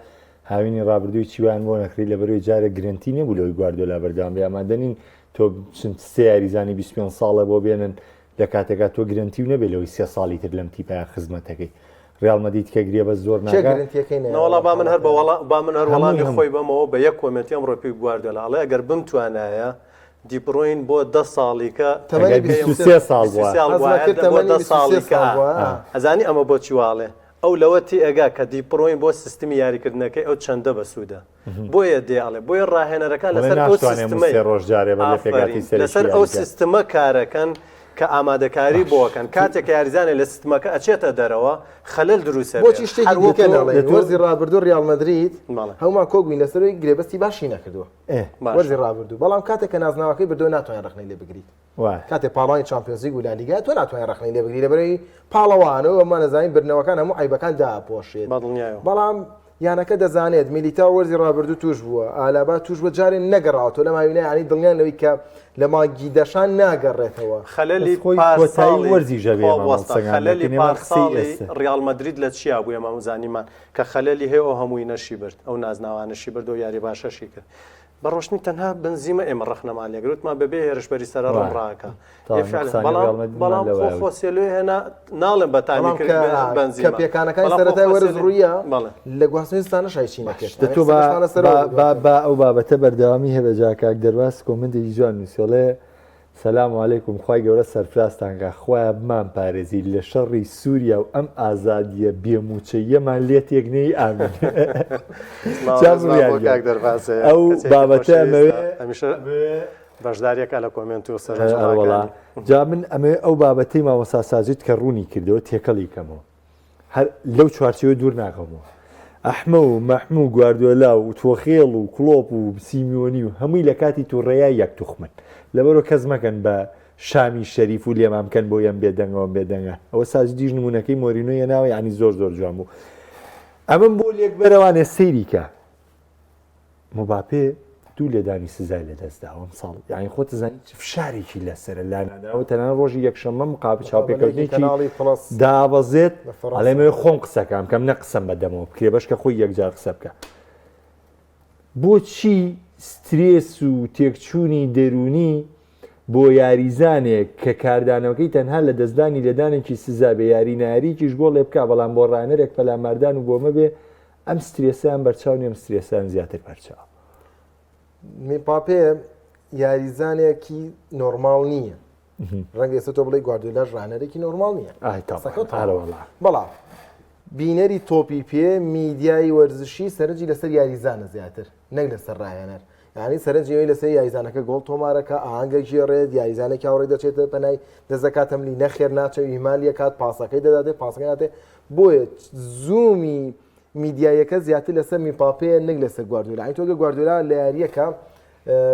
هاوینی ڕابردووی چیوان بۆ نەکری لەبەرەوەی جارە گرنتی نەبوو لەوەی گواردیۆلا بەردەوام بێ ئامادەنین تۆ سێ یاریزانی 25 ساڵە بۆ بێنن لە کاتێکا تۆ گرنتی و نەبێت لەوەی 3 ساڵی تر لەم تیپای خزمەتەکەی ڕێال مەدید کە گرێ بە زۆر ناگەڵا با من هەر وەڵامی خۆی بەمەوە بە یەک کۆمنتی ئەم ڕۆپی گواردیۆلا ئەڵێ ئەگەر بمتوانایە دیبڕۆین بۆ 10 ساڵیکە 23 ساڵ بۆ 10 ساڵیکە ئەزانی ئەمە بۆ چیواڵێ ئەو لەوە تی ئەگا کە دیپڕۆین بۆ سیستمی یاریکردنەکەی ئەو چەندە بەسوودە بۆیە دێڵێ بۆیە ڕاهێنەرەکان لەسەر ئەو سیستمە کارەکەن کە ئامادەکاری بۆکەن کاتێک یاریزانێ لە سیستمەکە ئەچێتە دەرەوە خەلل دروستە بۆچی شتێکی وەرزی ڕابردوو ڕیال مەدرید هەمومان کۆگوین لەسەرەوەی گرێبەستی باشی نەکردووە وەرزی ڕابردوو بەڵام کاتێک کە نازناوەکەی بردۆ ناتوانێت ڕخنەی لێ بگریت کاتێ پاڵانی چامپیۆنز لیگ و لالیگا تۆ ناتوانێت ڕخنەی لێ بگریت لەبەرەوەی پاڵەوانەوە ئەمە نەزانین بردنەوەکان هەموو عیبەکان داپۆشێت بەڵام یانەکە دەزانێت میلیتا وەرزی ڕابردوو توش بووە ئالابا توش بە جارێ نەگەڕاوەوە لە ماوینە ینی دڵنیان لەوەی کە لە ماگی دەشان ناگەڕێتەوە خەلەلی وەرزی خەلەلی پارساڵی ڕیال مەدرید لە چیا بوو ئێمە زانیمان کە خەلەلی هەیە ئەو هەمووی نەشی برد ئەو نازناوانەشی برد و یاری باشەشی کرد بە ڕۆشنی تەنها بنزیمە ئێمە ڕخنەمان لێگرتمان بەبێ هێرشبەری سەر ڕڕاکە بەڵام خۆسیێلوی هێنا ناڵێن بە تامی کە پێکانەکانی سەرەتای وەرز ڕوویە لە گواستنستانە شایچی نەکرد با ئەو بابەتە بەردەوامی هەبە جاکاک دەرباس کۆمنتێکی جوان نووسێڵێ سەلام عەلەیکوم خوای گەورە سەرفراستانکە خوایە بمان پارێزی لە شەڕی سووریا و ئەم ئازادیە بێموچەیەمان لێ تێکنەی ئامین ئەو بابەتە بەشداریەکە لە کۆمنت و سەرڵا جا من ئەمێ ئەو بابەتەی مامۆساسازیت کە ڕوونی کردەوە تێکەڵی کەمەوە هەر لەو چوارچەوە دوور ناکەمەوە ئەحمە و مەحموو گواردیۆلا و تۆخێڵ و کڵۆپ و سیمیۆنی و هەمووی لە کاتی تووڕێیای یەک توخمن لەبەرەوە کەس مەکەن بە شامی شەریف و لێمام بکەن بۆ یەم بێدەنگەوە بێدەنگە ئەوە سازدیژ نمونونەکەی مۆرینۆیە ناوە ینی زۆر زۆر جوان بوو ئەمەم بۆ لێک بەرەوانێ سەیریکە مباپێ دوو لێدانی سزای لەدەستداوەم ساڵ یانی خۆتە زانی فشارێکی لەسرە لاناداوە تەنان ڕۆژی یەکشەممە مقابل چاوپێکەوتنێکی دابەزێت ئەڵێمە خۆم قسەکەم کەم نە قسەم بەدەمەوە بکرێ بەشکە خۆی یەکجار قسە بکە بۆچی سترێس و تێکچوونی دەرونی بۆ یاریزانێک کە کاردانەوەکەی تەنها لە دەستدانی لەدانێکی سزا بە یاری ناریکیش بۆ لێ بکە بەڵام بۆ ڕانەرێک پەلاماردان و بۆمە بێ ئەم سترێسیان بەرچاو نێم سترێسیان زیاتر بەرچاو میپاپێ یاریزانێکی نۆرماڵ نییە ڕەنگە ئێستا تۆ بڵێ گواردیۆلا ڕانەرێکی نۆرماڵ نییە بەڵام بینەری تۆپی پێ میدیای وەرزشی سەرنجی لەسەر یاریزانە زیاتر نەک لەسەر ڕایەنەر یعنی سەرنجەوەی لەسەر یاریزانەکە گۆڵ تۆمارەکە ئاهەنگە ژێڕێت یاریزانێکی هاوڕێ دەچێتە پەنای دەزەکاتەم لی نەخێر ناچەوی هیمالیە کات پاسەکەی دەداتێ پاسەکەی ناتێ بۆیە زوومی میدیایەکە زیاتر لەسەر میپاپەیە نەک لەسەر گواردیۆلا ئەی تۆگە گواردیۆلا لە یاریەکە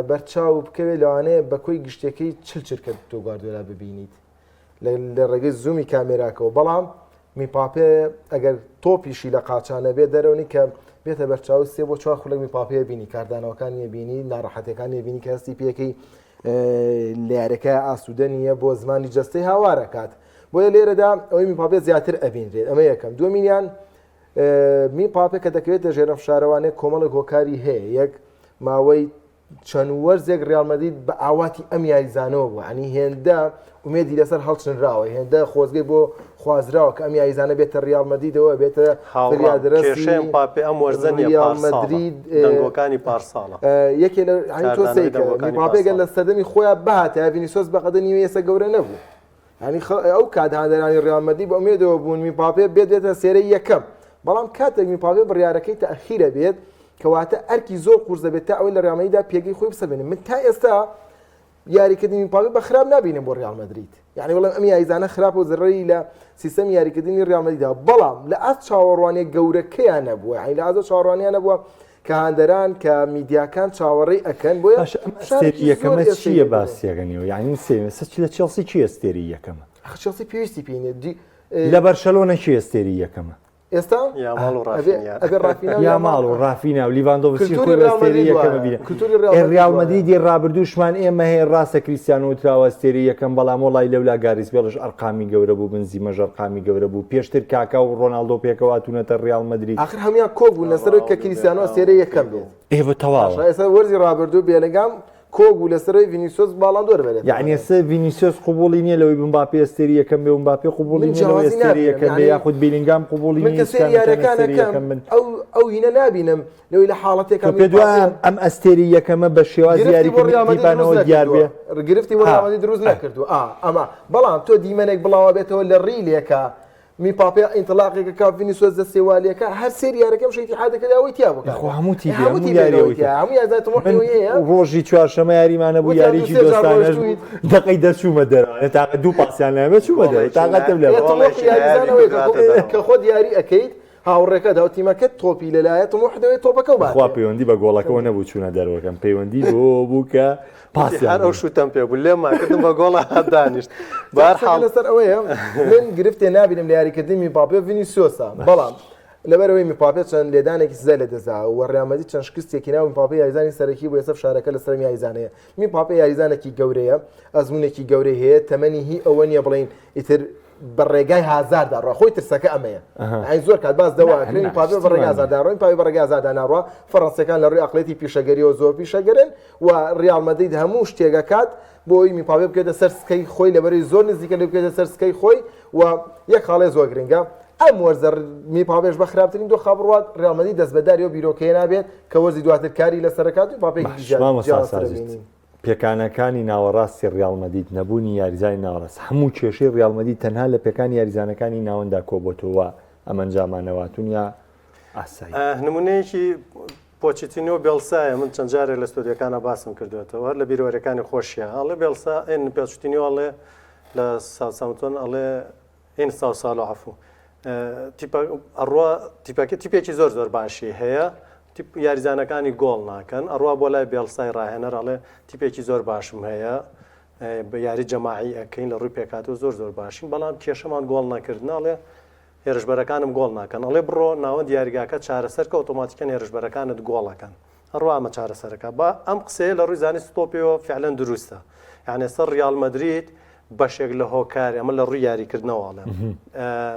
بەرچاو بکەوێت لەوانەیە بە کۆی گشتەکەی چل کە تۆ گواردیۆلا ببینیت لە ڕێگەی زوومی کامێراکەەوە بەڵام میپاپێ ئەگەر تۆپیشی لە قاچانە بێت دەرەونی کە بێتە بەرچاو سێ بۆ چوار خولەک میپاپەیە بینی کاردانەوەکانی بینی ناڕەحەتەکانی بینی کە هەستی پێەکەی لە یارەکە ئاسوودە نیە بۆ زمانی جەستەی هاوارەکات بۆیە لێرەدا ئەوەی میپاپێ زیاتر ئەبینرێت ئەمە یەکەم دووەمینیان میپاپێ کە دەکەوێتە ژێرە فشارەوانێک کۆمەڵک هۆکاری هەیە یەک ماوەی چەند وەرزێک ڕیال مەدرید بە ئاواتی ئەم یاریزانەوە بوو عنی هێندە ومێدی لەسەر هەڵچنراوە هێندە خۆزگەی بۆ خوازراوە کە ئەم یاریزانە بێتە ڕیال مەدریدەوە بێتە فریادرەسی ئەم وەرزە ڕیال مەدرید دەنگۆکانی پارساڵە یەکێ لە تۆسەیکە میپاپێگە لە سەردەمی خۆیان بەهاتە ڤینیسیۆس بەقەدە نیوە ئێستا گەورە نەبوو ینی ئەو کات هاندەرانی ڕیال مەدرید بە ئومێدەوە بوون میپاپێ بێتێتە سێرەی یەکەم بەڵام کاتێک میپاپێ بڕیارەکەی تەئخیرە بێت کەواتە ئەرکی زۆر قورس دەبێت تا ئەوەی لە ڕێڵمەدیدا پێگەی خۆی بسەبێنێ من تا ئێستا یاریکردنی میمباپێ بە خراپ نبینم بۆ ڕیال مەدرید یعنی وەڵام ئەم یاریزانە خراپ و زڕەی لە سیستەم یاریکردنی ڕیال مەدریددا بەڵام لە ئەس چاوەڕوانیە گەورەکەیان نەبووە یعنی لە ئازە چاوەڕوانیان نەبووە کە هاندەران کە میدیاکان چاوەڕێی ئەکەن بۆیە ئەستێری یەکەمە چییە باسیەکەنیەوە یعنی سێمەسە لە چێڵسی چی ئەستێری یەکەمە چێڵسی پێویستی پێینێ لە بەرشەلۆنە چی ئەستێری یەکەمە ئێستا یا ماڵ و ڕافینە و لیڤاندۆڤسکی خۆی ئەستێری یەکەمە بینە ڕیال مەدریدی ڕابردووشمان ئێمە هەیە ڕاستە کریستیانۆ وتراوە ئەستێری یەکەم بەڵام وڵای لەولا گاریزبێڵش ئەرقامی گەورە بوو بنزیمەژ ئەرقامی گەورە بوو پێشتر کاکا و ڕۆناڵدۆ پێکەواتونەتە ڕیال مەدرید آخر هەمویان کۆ بوون لەسەر کە کریستیانۆ ئەستێرە یەکەم بێت ئێوە تەواوە ئێستا وەرزی ڕابردوو بێلەگام کۆبوو لەسەرەوەی ڤینیسیۆس باڵندۆر بێت یعنی ئێستا ڤینیسیۆس قوبوڵی نییە لەوەی مباپێ ئەستێری یەکەم بێ و مباپێ قوبوڵی نییە لەوەی ئەستێری یەکەم بێ یاخود بیلینگام قوبوڵی من کە سێری یاریەکانەکەم ئەو هینە نابینم لەوەی لە حاڵەتێکە پێ دوایە ئەم ئەستێری یەکەمە بە شێوازی یاریکردنی دیبانەوە دیار بێ گرفتی بۆ ڕیال دروست نەکردو ئەمە بەڵام تۆ دیمەنێک بڵاوە بێتەوە لە ڕیلێکە میمباپێ ئینتلاقێکە کا ڤینیسیۆس دە سێوالیەکە هەر سێری یاریەکەم شەیتی حادەکەدا ئەوەی تیا بکە هەموو تیبێ هەموو یاریەوەی هەموو یازای تمۆحیەیە ڕۆژی چوارشەمە یاریمانە بوو یاریی دۆستانەش بوو دقەی دەچوومە دەرەوە تاقە دوو پاسیان لەمە چوومە دەرەوە تاقەتم لێ کە خۆت یاری ئەەکەیت هاوڕێکە دا تیمەکە تۆپی لەلایە تمۆح دەوێت تۆپەکە و خوا پەیوەندی بە گۆڵەکەەوە نەبوو چوونە دەرەوەکەم پەیوەندی بۆ بوو کە پاسیان ئەو شوتەم پێ بوو لێماکردم بە گۆڵە هەدانیشت بەرحاڵ لەسەر ئەوەیە من گرفتێ نابینم لە یاریکردنی میمباپێ ڤینیسیۆسە بەڵام لەبەرەوەی میمباپێ چەند لێدانێکی سزای لە دەزا و ڕیال مەدرید چەند شکستێکی ناو میمباپێ یاریزانی سەرەکی بۆ ئێستا شارەکە لە سەرم یاریزانەیە میمباپێ یاریزانێکی گەورەیە ئەزمونێکی گەورەی هەیە تەمەنی هی ئەوە نیە بڵین ئیتر بەڕێگای هازاردا ڕۆ خۆی ترسەکە ئەمەیە ئەین زۆر کات باس دەواکرێن پاپێ بەڕێگای هازاردا ڕۆین پاوی بەڕێگای هازاردا ناڕوا فەڕەنسیەکان لە ڕووی ئەقڵێتی پیشەگەریەوە زۆر پیشەگەرن و ڕیال مەدرید هەموو شتێگەکات بۆی میمباپێ بکرێتە سەر سکەی خۆی لەبەرەوەی زۆر نزیکە لێ بکرێتە سەر سکەی خۆی و یەک خاڵێ زۆر گرنگە ئەم وەرزە میمباپێش بە خراپترین دۆخا بڕوات ڕیال مەدرید دەست بەداری و بیرۆکەیە نابێت کە وەرزی دواتر کاری لەسەرکات و میمباپێ پێکانەکانی ناوەڕاستی ڕیال مەدرید نەبوونی یاریزانی ناوەڕاست هەموو کێشەی ڕیال مەدرید تەنها لە پێکانی یاریزانەکانی ناوەندا کۆبۆتەوە ئەمەنجامانەواتون یا ئاسایی نمونەیەکی پۆچیتینۆ بێڵسایە من چەند جارێک لە ستۆدیەکانە باسم کردوێتەوە لە بیرۆرەکانی خۆشیە ئەڵێ بێڵسا پێچتینیۆ ئەڵێ لە ساوسامتۆن ئەڵێ ئین ساڵ عفو ئەڕوا تیپێکی زۆر زۆر باشی هەیە یاریزانەکانی گۆڵ ناکەن ئەڕوا بۆ لای بێڵسای ڕاهێنەر ئەڵێ تیپێکی زۆر باشم هەیە بە یاری جەماعی ئەەکەین لە ڕووی پێکاتەوە زۆر زۆر باشین بەڵام کێشەمان گۆڵ نەکردناڵێ هێرشبەرەکانم گۆڵ ناکەن ئەڵێ بڕۆ ناوەند یاریگاکە چارەسەرکە ئۆتۆماتیکەن هێرشبەرەکانت گۆڵەکەن هەڕوا ئەمە چارەسەرەکە بە ئەم قسەیە لە ڕووی زانی ستۆپیەوە فعلەن دروستە یعنی ئێستا ڕیال مەدرید بەشێک لە هۆکاری ئەمە لە ڕووی یاریکردنەوەڵێ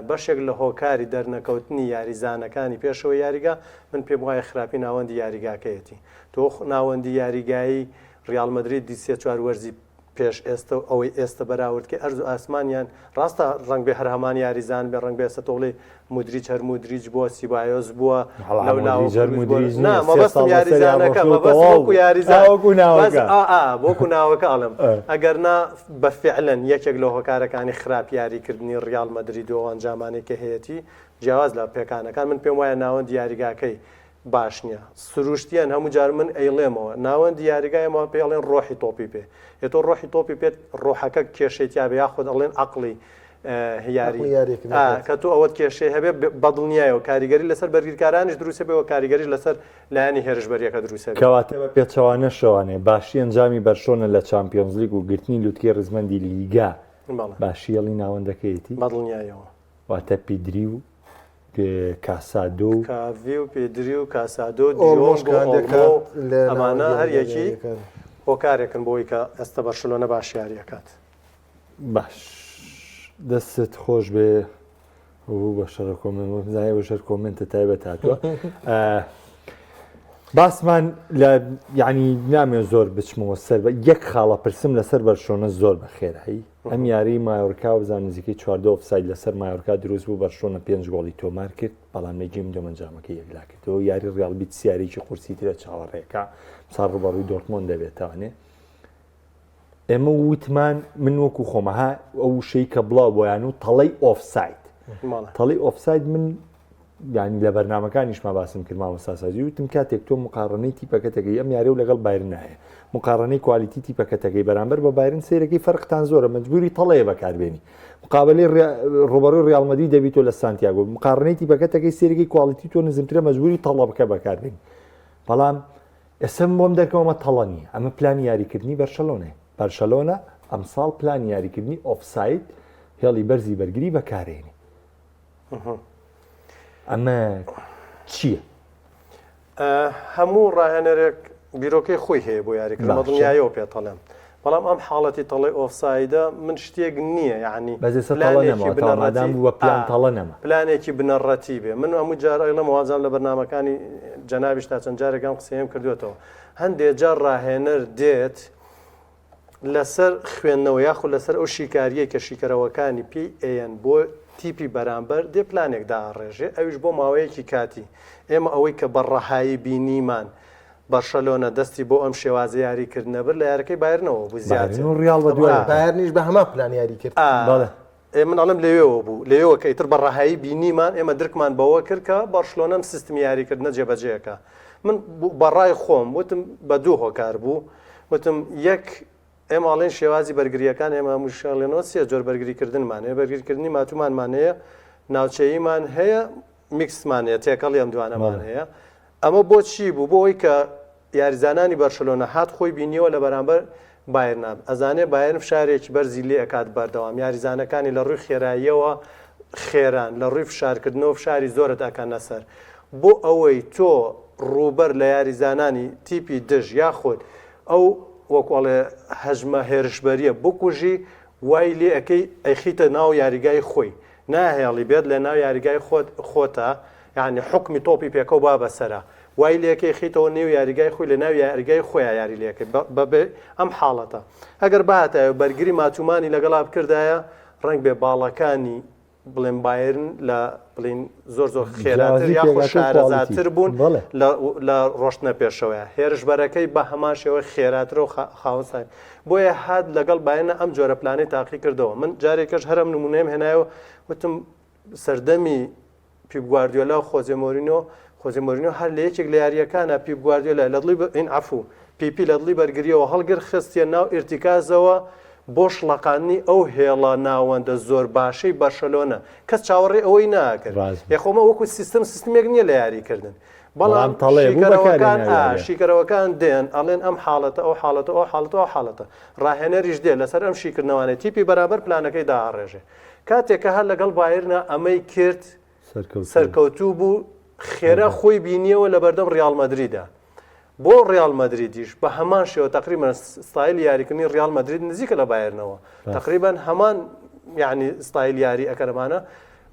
بەشێک لە هۆکاری دەرنەکەوتنی یاریزانەکانی پێشەوە یاریگا من پێم وایە خراپی ناوەندی یاریگاکەیەتی تۆ ناوەندی یاریگایی ڕیال مەدرید دیسێ چوار وەرزی پێش ئێستا ئەوەی ئێستا بەراوردکە ئەرز و ئاسمانیان ڕاستە ڕنگ بێ هەر هەمان یاریزان بێ ڕنگ بێسە تۆڵێ مودریج هەر مودریج بووە سیبایۆز بووە مەبەستم یاریزانەکە مەبەستوەکو یاریزان بۆکو ناوەکە ئەڵم ئەگەر نا بەفعلەن یەکێک لە هۆکارەکانی خراپ یاریکردنی ڕیال مەدریدەوە ئەنجامانێکە هەیەی جیاواز لە پێکانەکان من پێم وایە ناوەند یاریگاکەی باش نییە سروشتیان هەموو جار من ئەیڵێمەوە ناوەند یاریگایەوە پێڵێن ڕۆحی تۆپی پێ تۆ ڕۆحی تۆپی پێت ڕۆحەکە کێشێتیا بە یاخود ئەڵێن عقلی یاری کە تۆ ئەوەت کێشەی هەبێ بەدڵنیایە و کاریگەری لەسەر بەرگیرکارانیش دروستە بێەوە کاریگەریش لەسەر لایەنی هێرشبەریەکە دروستە کەواتە بە پێچەوانە شەوانێ باشی ئەنجامی بەرشۆنە لە چامپیۆنز لیگ و گرتنی لوتکەی ڕزمەندی لیگا باشیێڵی ناوەندەکەیەتی بەدڵنیایەوە واتە پیدری و کاسادۆ و کاڤی و پێدری و کاسادۆ ئەمانە هەریەکی هۆکارێکن بۆی کە ئێستا بەرشلۆنە باشیاریەکات باش دەستت خۆش بێ بە شەڕە کۆمنزای بە شەر کۆمنتە تایبەت هاتووە باسمان لە یعنی نامێ زۆر بچمەوە سەر یەک خاڵە پرسم لەسەر بەرشۆنە زۆر بە خێرایی ئەم یاری مایۆرکا و بزان نزیکەی 14 ئۆفساید لەسەر مایۆرکا دروست بوو بەرشۆنە 5 گۆڵی تۆمار کرد بەڵام نەجیم دۆمەنجامەکە یەکلا کردەوە یاری ڕیال بیت سیارێکی قورسی ترە چاوەڕێەکە ساڕ ڕوبەڕووی دۆرتمۆند دەبێتوانێ ئێمە وتمان من وەکو خۆمەها ئەو شەی کە بڵاو بۆیان و تەڵەی ئۆفساید تەڵی ئۆفساید من ینی لە بەرنامەکانیشما باسم کرد مامۆستاسازی وتم کاتێک تۆ مقارنەی تیپەکەتەکەی ئەم یارێ و لەگەڵ بایرن نایە مقارنەی کوالیتی تیپەکەتەکەی بەرامبەر بە بایرن سیرەکەی فەرقتان زۆرە مەجبوری تەڵەیە بەکاربێنی مقابلەی ڕۆبەڕۆی ڕیال مەدرید دەبیت تۆ لە سانتیاگۆ مقارنەی تیپەکەتەکەی سێرەکەی کوالیتی تۆ نزمترە مەجبوری تەڵە بکە بەکاربێنی بەڵام ئێسم بۆم دەرکەوەمە تەڵە نیە ئەمە پلانی یاریکردنی بەرشەلۆنێ بەرشەلۆنە ئەمساڵ پلانی یاریکردنی ئۆفساید هێڵی بەرزی بەرگری بەکارێنی ئەمە چییە؟ هەموو ڕاهێنەرێک بیرۆکەی خۆی هەیە بۆ یاریکردن دنیایەوە پێ تەڵێم بەڵام ئەم حاڵەتی تەڵی ئۆفسایدە من شتێک نییە یعنی پلانێکی بنەڕەتی بێ من هەموو جارە لە مەوازان لە بەرنامەکانی جەنابیش تا چەند جارێکم قسەیەم کردوێتەوە هەندێک جار ڕاهێنەر دێت لەسەر خوێندنەوە یاخود لەسەر ئەو شیکاریە کە شیکەرەوەکانی PAN بۆ تیپی بەرامبەر دێ پلانێکدا ئاڕێژێ ئەویش بۆ ماوەیەکی کاتی ئێمە ئەوەی کە بەڕەهایی بینیمان بەرشەلۆنە دەستی بۆ ئەم شێوازە یاریکردنە بر لە یارەکەی بایرنەوە بوو زیاتر ڕیال بە دوای بایرنیش بە هەمان پلان یاری کرد من ئەڵم لەوێەوە بوو لەوێەوە کە ئیتر بەڕەهایی بینیمان ئێمە درکمان بەوە کرد کە بەرشلۆنەم سیستمی یاریکردنە جێبەجێەکە من بەڕای خۆم وتم بە دوو هۆکار بوو وتم یەک ئێماڵێن شێوازی بەرگریەکان ئێمە مشاڵێنەوە سێ جۆر بەرگریکردنمانەیە بەرگریکردنی ماتومانمانەیە ناوچەییمان هەیە میکسمانەیە تێکەڵی ئەم دوانەمان هەیە ئەمە بۆچی بوو بۆ ئەوی کە یاریزانانی بەرشەلۆنە هات خۆی بینیەوە لە بەرامبەر بایرناب ئەزانێ بایرن فشارێکی بەرزی لێ ئەکات بەردەوام یاریزانەکانی لە ڕووی خێراییەوە خێران لە ڕووی فشارکردنەوە فشاری زۆرت ئەکەنە سەر بۆ ئەوەی تۆ ڕووبەر لە یاریزانانی تیپی دژ یاخود ئەو وەکوڵێ هەژمە هێرشبەریە بکوژی وای لێ ئەەکەی ئەیخیتە ناو یاریگای خۆی ناهێڵی بێت لە ناو یاریگای خۆتە یعنی حکمی تۆپی پێکە و با بەسەرە وای لێکەی خیتەوە نێو یاریگای خۆی لە ناو یاریگای خۆیان یاری لێکە بەبێ ئەم حاڵەتە ئەگەر باتایە بەرگری ماتومانی لەگەڵا بکردایە ڕنگ بێ باڵەکانی بڵێن بایرن لە بڵین زۆر خێراتر یاخۆ شارەزاتر بوون لە ڕۆشتنە پێشەوەیە هێرشبەرەکەی بە هەمان شێوە خێراتر و خاوەسای بۆیە هات لەگەڵ باینە ئەم جۆرە پلانەی تاقی کردەوە من جارێکەش هەرم نمونەیەم هێنایەوە وتم سەردەمی پیپ گواردیۆلا و خۆزێ مۆرینیۆ هەر لە یەکێک لە یاریەکانە پیپ گواردیۆلا لە دڵی ئین عەفو پیپی لە دڵی بەرگریەوە هەڵگر خستیە ناو ئیرتیکازەوە بۆ شڵەقانی ئەو هێڵە ناوەندە زۆر باشەی بەرشەلۆنە کەس چاوەڕێ ئەوەی ناکرد یخۆمە وەکو سیستمێک نییە لە یاریکردن بەڵام شیکەرەوەکان دێن ئەڵێن ئەم حاڵەتە ئەو حاڵەتە ئەو حاڵەتە ئەو حاڵەتە ڕاهێنەریش دێ لەسەر ئەم شیکردنەوەانە تیپی بەرامبەر پلانەکەی داڕێژێ کاتێککە هەر لەگەڵ بایرنە ئەمەی کرد سەرکەوتوو بوو خێرا خۆی بینیەوە لە بەردەم ڕیال مەدریدە بۆ ڕیال مەدریدیش بە هەمان شێوە تقریبا ستایل یاریکردنی ڕیال مەدرید نزیکە لە بایرنەوە تقریبا هەمان یعنی ستایل یاری ئەکەرمانە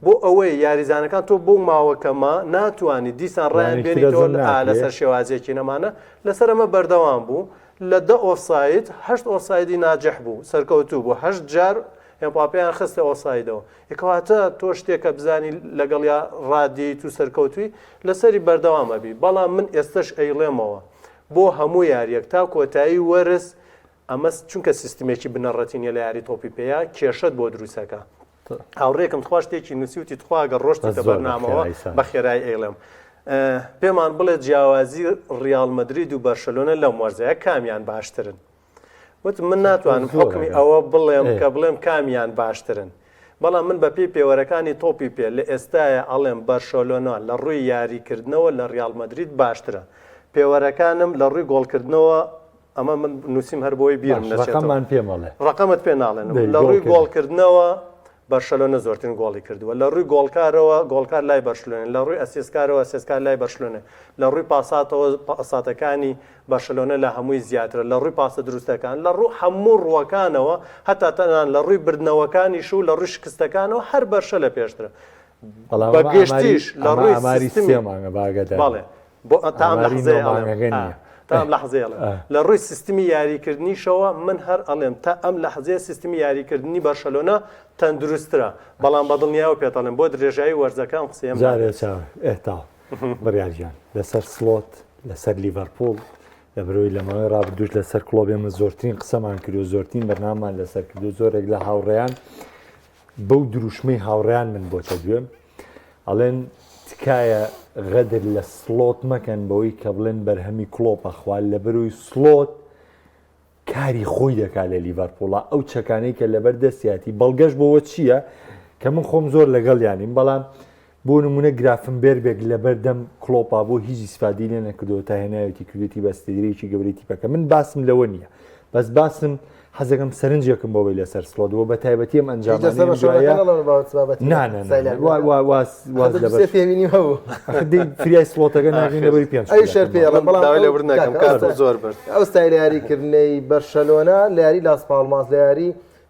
بۆ ئەوەی یاریزانەکان تۆ بۆ ماوەکەمە ناتوانانی دیسان ڕایان بێنیتۆ لەسەر شێوازیەکی نەمانە لەسەر ئەمە بەردەوام بوو لە 10 ئۆفساید 8 ئۆفسایدی ناجەح بوو سەرکەوتوو بوو 8 جار ئەمپاپیان خستە ئۆفسایدەوە یکەواتە تۆ شتێکە بزانی لەگەڵ یا ڕادی تو سەرکەوتوی لەسەری بەردەوامە بی بەڵام من ئێستش ئەیڵێمەوە بۆ هەموو یاریەک تا کۆتایی وەرز ئەمە چونکە سیستمێکی بنەڕەتینە لە یاری تۆپی پێەیە کێشت بۆ دروستەکە هاوڕێکم تخوا شتێکی نووسیوتی تخواگە ڕۆشتە بەرنامەوە بە خێرای ئەیڵێم پێمان بڵێ جیاوازی ڕیال مەدرید و بەرشەلۆنە لەم وەرزەیە کامیان باشترن وت من ناتوانم حکمی ئەوە بڵێم کە بڵێم کامیان باشترن بەڵام من بە پێی پێوەرەکانی تۆپی پێ لە ئێستاە ئەڵێم بەرشەلۆنە لە ڕووی یاریکردنەوە لە ڕیال مەدرید باشترە پێوەرەکانم لە ڕووی گۆڵکردنەوە ئەمە من نووسیم هەر بۆی بیرم ڕقەمان پێ مەڵێ ڕقەمت پێ ناڵێن لە ڕووی گۆڵکردنەوە بەرشەلۆنە زۆرترین گۆڵی کردووە لە ڕووی گۆڵکارەوە گۆڵکار لای بەرشلۆنە لە ڕووی ئەسێسکارەوە ئەسێسکار لای بەرشلۆنە لە ڕووی پاساتەوە پاساتەکانی بەرشلۆنە لە هەمووی زیاترە لە ڕووی پاسە دروستەکان لە ڕوو هەموو ڕووەکانەوە هەتا تەنان لە ڕووی بردنەوەکانیش و لە ڕووی شکستەکانەوە هەر بەرشە لە پێشترە بەگشتیش لە ڕووی سیستمی بەڵێ بۆ تام لەحزەیە تام لەحزەیە لە ڕووی سیستمی یاریکردنیشەوە من هەر ئەڵێم تا ئەم لەحزەیە سیستمی یاریکردنی بەرشەلۆنە تەندروسترە بەڵام بەدڵنیاوە پێتەڵێم بۆ درێژایی وەرزەکان قسەیەم ئێتا بڕیارگیان لەسەر سلۆت لەسەر لیڤەرپۆڵ لە بەرەوەی لەمەوەی ڕابردوش لەسەر کڵۆبێ من زۆرترین قسەمان کردو زۆرترین بەرناممان لەسەر کردو زۆرێک لە هاوڕێیان بەو دروشمەی هاوڕێیان من بۆچە گوێم ئەڵێن تکایە غەدر لە سلۆت مەکەن بەوەی کە بڵێن بەرهەمی کلۆپە خوال لە بەروی سلۆت کاری خۆی دەکات لە لیڤەرپوڵە ئەو چەکانەی کە لەبەر دەستیاتی بەڵگەش بۆەوە چییە کە من خۆم زۆر لەگەڵ یانیم بەڵام بۆ نمونە گرافنبێربێک لەبەردەم کلۆپا بۆ هیچ ئیسفادی لێ نەکردەوە تا هێناوێتی کردێتی بەستێدرێکی گەورەی تیپەکە من باسم لەوە نییە بەس باسم حەزەکەم سەرنجێکم بۆ بێ لەسەر سلۆتەوە بە تایبەتی ئەم ئەنجامانفریای سلۆتەکە ناغین لەبەری پێ زۆر برد ئەو ستایل یاریکردنەی بەرشەلۆنا لە یاری لاس پاڵماس لە یاری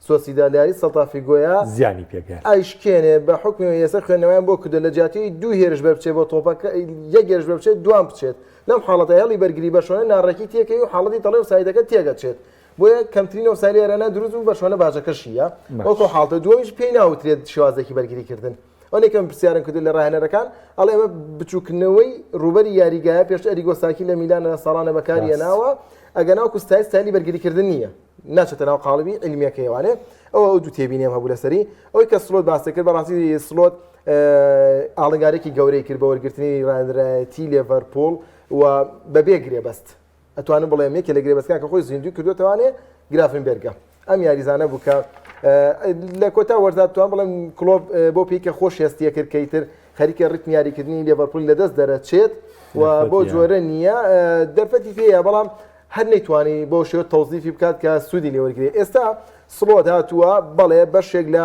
سۆسیدا لە یاری سەڵتافیگۆیە زیانی پێگەر ئایشکێنێ بە حکمی ێسەر خوێندنەوەیان بۆ کردە لە جیاتی دوو هێرش بە بچێت بۆ تۆپەکە یەک هێرش بە بچێت دوام بچێت لەم حاڵەتە هێڵی بەرگری بەشۆنە ناڕێکی تێکەی و حاڵەتی تەڵێ و سایدەکە تێگەچێت بۆیە کەمترینەوە سالی ئێرانە دروست و بەشۆنە باجەکەشیە وەکو حاڵتە دووەمیش پێی ناوترێت شێوازێکی بەرگریکردن ئەوەیەکەم پرسیارن کردن لە ڕاهێنەرەکان ئەڵێ ئێمە بچووکردنەوەی ڕوبەری یاریگایە پێش ئەریگۆساکی لە میلانە ساڵانە بەکاری هێناوە ئەگە ناوکو ستایلی بەرگریکردن نییە ناچێتە ناو قاڵبی علمیەکەیوانێ ئەوە دوو تێبینیم هەبوو لەسەری ئەوەی کە سلۆت باسی کرد بەڕاستی سلۆت ئاڵنگارێکی گەورەی کرد بە وەرگرتنی ڕانایەتی لیڤەرپوڵ و بەبێ گرێبەست ئەتوانم بڵێم یەکێ لە گرێبەستەکان کە خۆی زیندوی کردوێتەوانێ گرافنبێرگە ئەم یاریزانە بووکە لە کۆتا وەرزات توان بڵێم کلۆب بۆ پێیکە خۆش هێستیە کردکەیتر خەریکە ڕیتمی یاریکردنی لیڤەرپوڵ لەدەست دەرەچێت و بۆ جۆرە نییە دەرفەتی پێیە بەڵام هەر نەیتوانی بۆ شێوە تەوزیفی بکات کە سوودی لێوەرگێت ئێستا سلۆت هاتووە بەڵێ بەشێک لە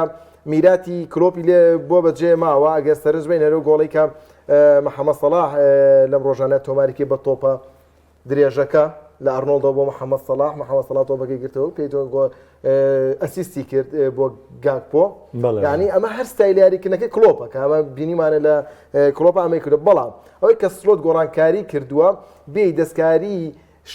میراتی کلۆپی لێ بۆ بەجێ ماوە ئەگەر سەرنج بینەرە و گۆڵی کە محەممەد سەلاح لەم ڕۆژانە تۆمارێکی بە تۆپە درێژەکە لە ئەرنۆڵدۆ بۆ محەممەد سەلاح تۆپەکەی گرتەوە پێیتۆ ئەسیستی کرد بۆ گاکپۆ یعنی ئەمە هەر ستایل یاریکردنەکەی کلۆپەکە ئەمە بینیمانە لە کلۆپ ئەمەی کردو بەڵام ئەوەی کە سلۆت گۆڕانکاری کردووە بێ دەستکاری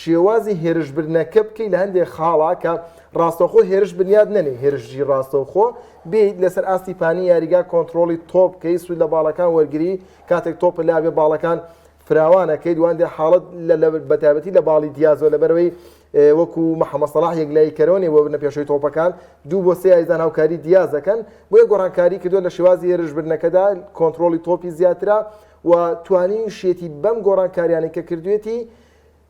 شێوازی هێرشبرنەکە بکەی لە هەندێک خاڵا کە ڕاستەوخۆ هێرش بنیاد نەنێ هێرشی ڕاستەوخۆ بێت لەسەر ئاستی پانی یاریگا کۆنتترۆلی تۆپ کەی سوود لە باڵەکان وەرگری کاتێک تۆپ لابێ باڵەکان فراوانەکەی دوان دێ حاڵت بەتابەتی لە باڵی دیازۆ لەبەرەوەی وەکو محەممەد سەلاح یەکلای کەرۆنی وە بنە پێشەوەی تۆپەکان دوو بۆ سێ ئایزان هاوکاری دیاز دەکەن بۆیە گۆڕانکاری کردو لە شێوازی هێرشبرنەکەدا کۆنتترۆلی تۆپی زیاترا و توانین شێتی بەم گۆڕانکاریانی کە کردوێتی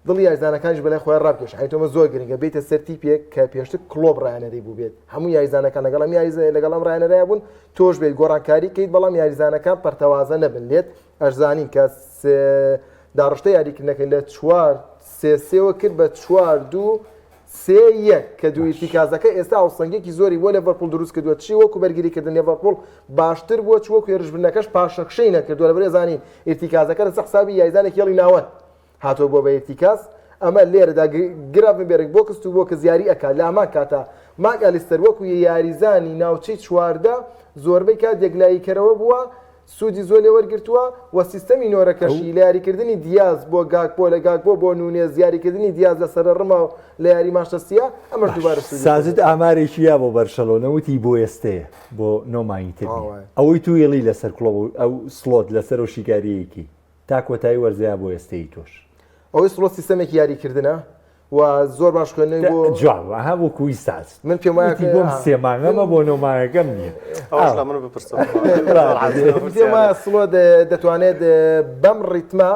دڵی یاریزانەکانش بەلای خۆیان ڕابکێش ئەیتۆمە زۆر گرنگە بیتە سەر تیپێک کە پێشتر کلۆب ڕایەنەری بوو بێت هەموو یاریزانەکان لەگەڵم لەگەڵم ڕایەنەرای بوون تۆش بێت گۆڕانکاری کەیت بەڵام یاریزانەکان پەرتەوازە نەبن لێت ئەرزانین کە داڕشتە یاریکردنەکەی لە 4-3-3ەوە کرد بە 4-2-3-1 کە دوو ئیرتیکازەکە ئێستا ئاوسەنگێکی زۆری بۆ لێڤەرپوڵ دروست کردووە چی وەکو بەرگریکردن لێڤەرپوڵ باشتر بووە چ وەکو هێرشبرنەکەش پاشەکشەی نەکردووە لەبەر زانین ئیرتیکازەکە لەسەر حسابی یاریزانێکی هێڵی ناوەن هاتۆ بۆ بە ئیرتیکاز ئەمە لێرەدا گرافنبێرگ بۆ کەست و بۆ کە زیاری ئەکات لە ئەمان کاتە ماک ئالیستەر وەکو یاریزانی ناوچەی چواردە زۆربەی کات یەکلاییکەرەوە بووە سوودی زۆر لێ وەرگرتووە و سیستەمی نۆرەکەشی لە یاریکردنی دیاز بۆ گاکپۆ لە گاکپۆ بۆ نونێز یاریکردنی دیاز لە سەر ڕمە لە یاری ماشتەسیە ئەمەش دووبارە سازت ئامارێکی یا بۆ بەرشەلۆنە وتی بۆ ئێستەیە بۆ نۆمانیتر ئەوەی تو هێڵی لەسەر کلۆب ئەو سلۆت لەسەر و شیکاریەکی تا کۆتایی وەرزەیە بۆ ئێستەی تۆش ئەوەی سلۆت سیستەمێکی یاریکردنە و زۆر باش خوێندنەوەی بۆ جوانها بۆ کوی ساز من پێم وایە بۆم سێمانگەمە بۆ نۆمانەکەم نییە پێم وایە سلۆت دەتوانێت بەم ڕیتمە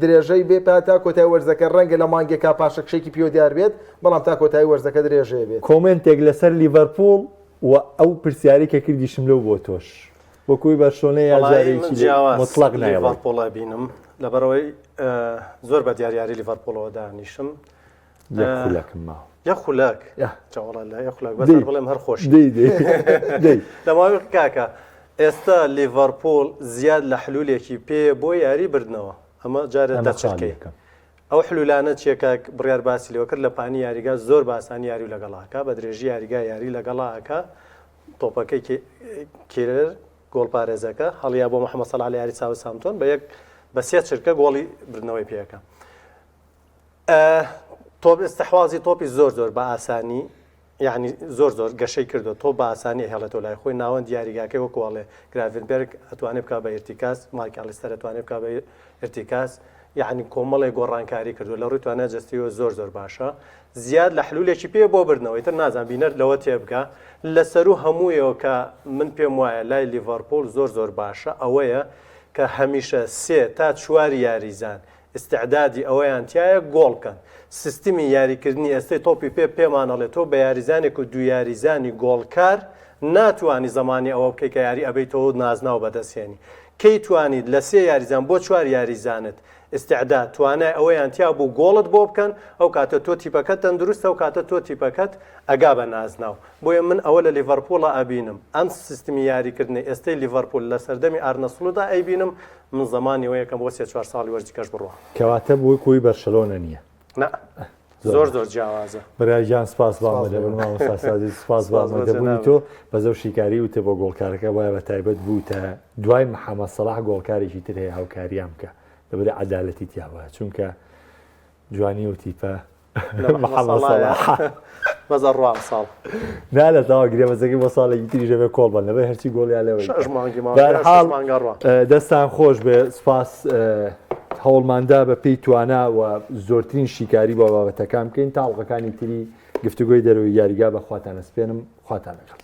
درێژەی بێ تا کۆتای وەرزەکە ڕەنگە لە مانگێکا پاشەکشێکی پێوە دیار بێت بەڵام تا کۆتایی وەرزەکە درێژێ بێت کۆمنتێک لەسەر لیڤەرپوڵ و ئەو پرسیاری کە کردیشم لەو بۆ تۆش بۆ کوی بەرشۆنەی یاجارێکی مطلق نایە لیڤەرپوڵ بینم لەبەرەوەی زۆر بە دیاریاری لیڤەرپوڵەوە دانیشم یەکخولەکم ماوە یەخولەک یەخولەک بەسەر بڵێم هەر خۆش لەماوەی کاکە ئێستا لیڤەرپوڵ زیاد لە حلولێکی پێ بۆ یاری بردنەوە ئەمە جارە دەچەکەی ئەو حلولانە چێکە بڕیار باسی لێوە کرد لە پانی یاریگا زۆر باسانی یاری و لەگەڵاکە بە درێژی یاریگا یاری لەگەڵاکە تۆپەکەی کێرر گۆڵپارێزەکە هەڵیا بۆ محەممەد سەلاح لە یاری ساوثهامپتۆن بە سێ چرکە گۆڵی بردنەوەی پێەکە تۆپ استحوازی تۆپی زۆر بە ئاسانی یعنی زۆر گەشەی کردو تۆ بە ئاسانی هێڵێتەوە لای خۆی ناوەند دیاریگاکەی وەکوڵێ گرافنبێرگ ئەتوانێت بکە بە ئیرتیکاس مارک ئالیستەر ئەتوانێت بکە بە ئیرتیکاس یعنی کۆمەڵی گۆڕانکاری کردو لە ڕووی توانێت جستیوە زۆر باشە زیاد لە حلولێکی پێ بۆ بردنەوەی تر نازان بینەر لەوە تێبگە لەسەر و هەموویەوە کە من پێم وایە لای لیڤەرپوڵ زۆر باشە ئەوەیە کە هەمیشە 3 تا 4 یاریزان استعدادی ئەوەیان تایە گۆڵکەن سیستمی یاریکردنی ئێستای تۆپی پێمانەڵێت تۆ بە یاریزانێک و دو یاریزانی گۆڵکار ناتوانانی زمانی ئەوە بکەی کە یاری ئەبێتەوە نازناو بەدەستێنی کەی توانیت لە 3 یاریزان بۆ 4 یاریزانت استعداد توانای ئەوەیان تیا بوو گۆڵت بۆ بکەن ئەو کاتە تۆ تیپەکەت تەندروستە و کاتە تۆ تیپەکەت ئەگا بە نازناو بۆیە من ئەوە لە لیڤەرپۆڵە ئەبینم ئەم سیستمی یاریکردنی ئێستای لیڤەرپۆل لە سەردەمی ئارنەسڵدا ئەیبینم من زمانی ئەوەیە کەم بۆ 3-4 ساڵی وەرزیکەش بڕوە کەواتە بۆی کۆی بەرشەلۆنە نییە زۆر جیاوازە برایجان سپاس بامەدەبن سپاس بامەدەبووی تۆ بەزەو شیکاری وتە بۆ گۆڵکارەکە وایە بە تایبەت بوو تا دوای محەممەد سەلاح گۆڵکارێکی تر هەیە هاوکاریان بکە لەبەر عەدالەتی تیاوە چونکە جوانی و تیپە محەممەد سەلاح بەزە ڕوان ساڵ نالەتەوە گرێ بەزەکەی بۆ ساڵێکی تریژە بێ کۆڵ بن لەبەر هەرچی گۆڵیان لەوەی دەستان خۆش بێ سپاس هەوڵماندا بە پێی توانە و زۆرترین شیکاری بۆ بابەتەکان بکەین تاڵقەکانی تری گفتوگۆی دەروی یاریگا بە خواتانە سپێنم خواتان لەگەڵ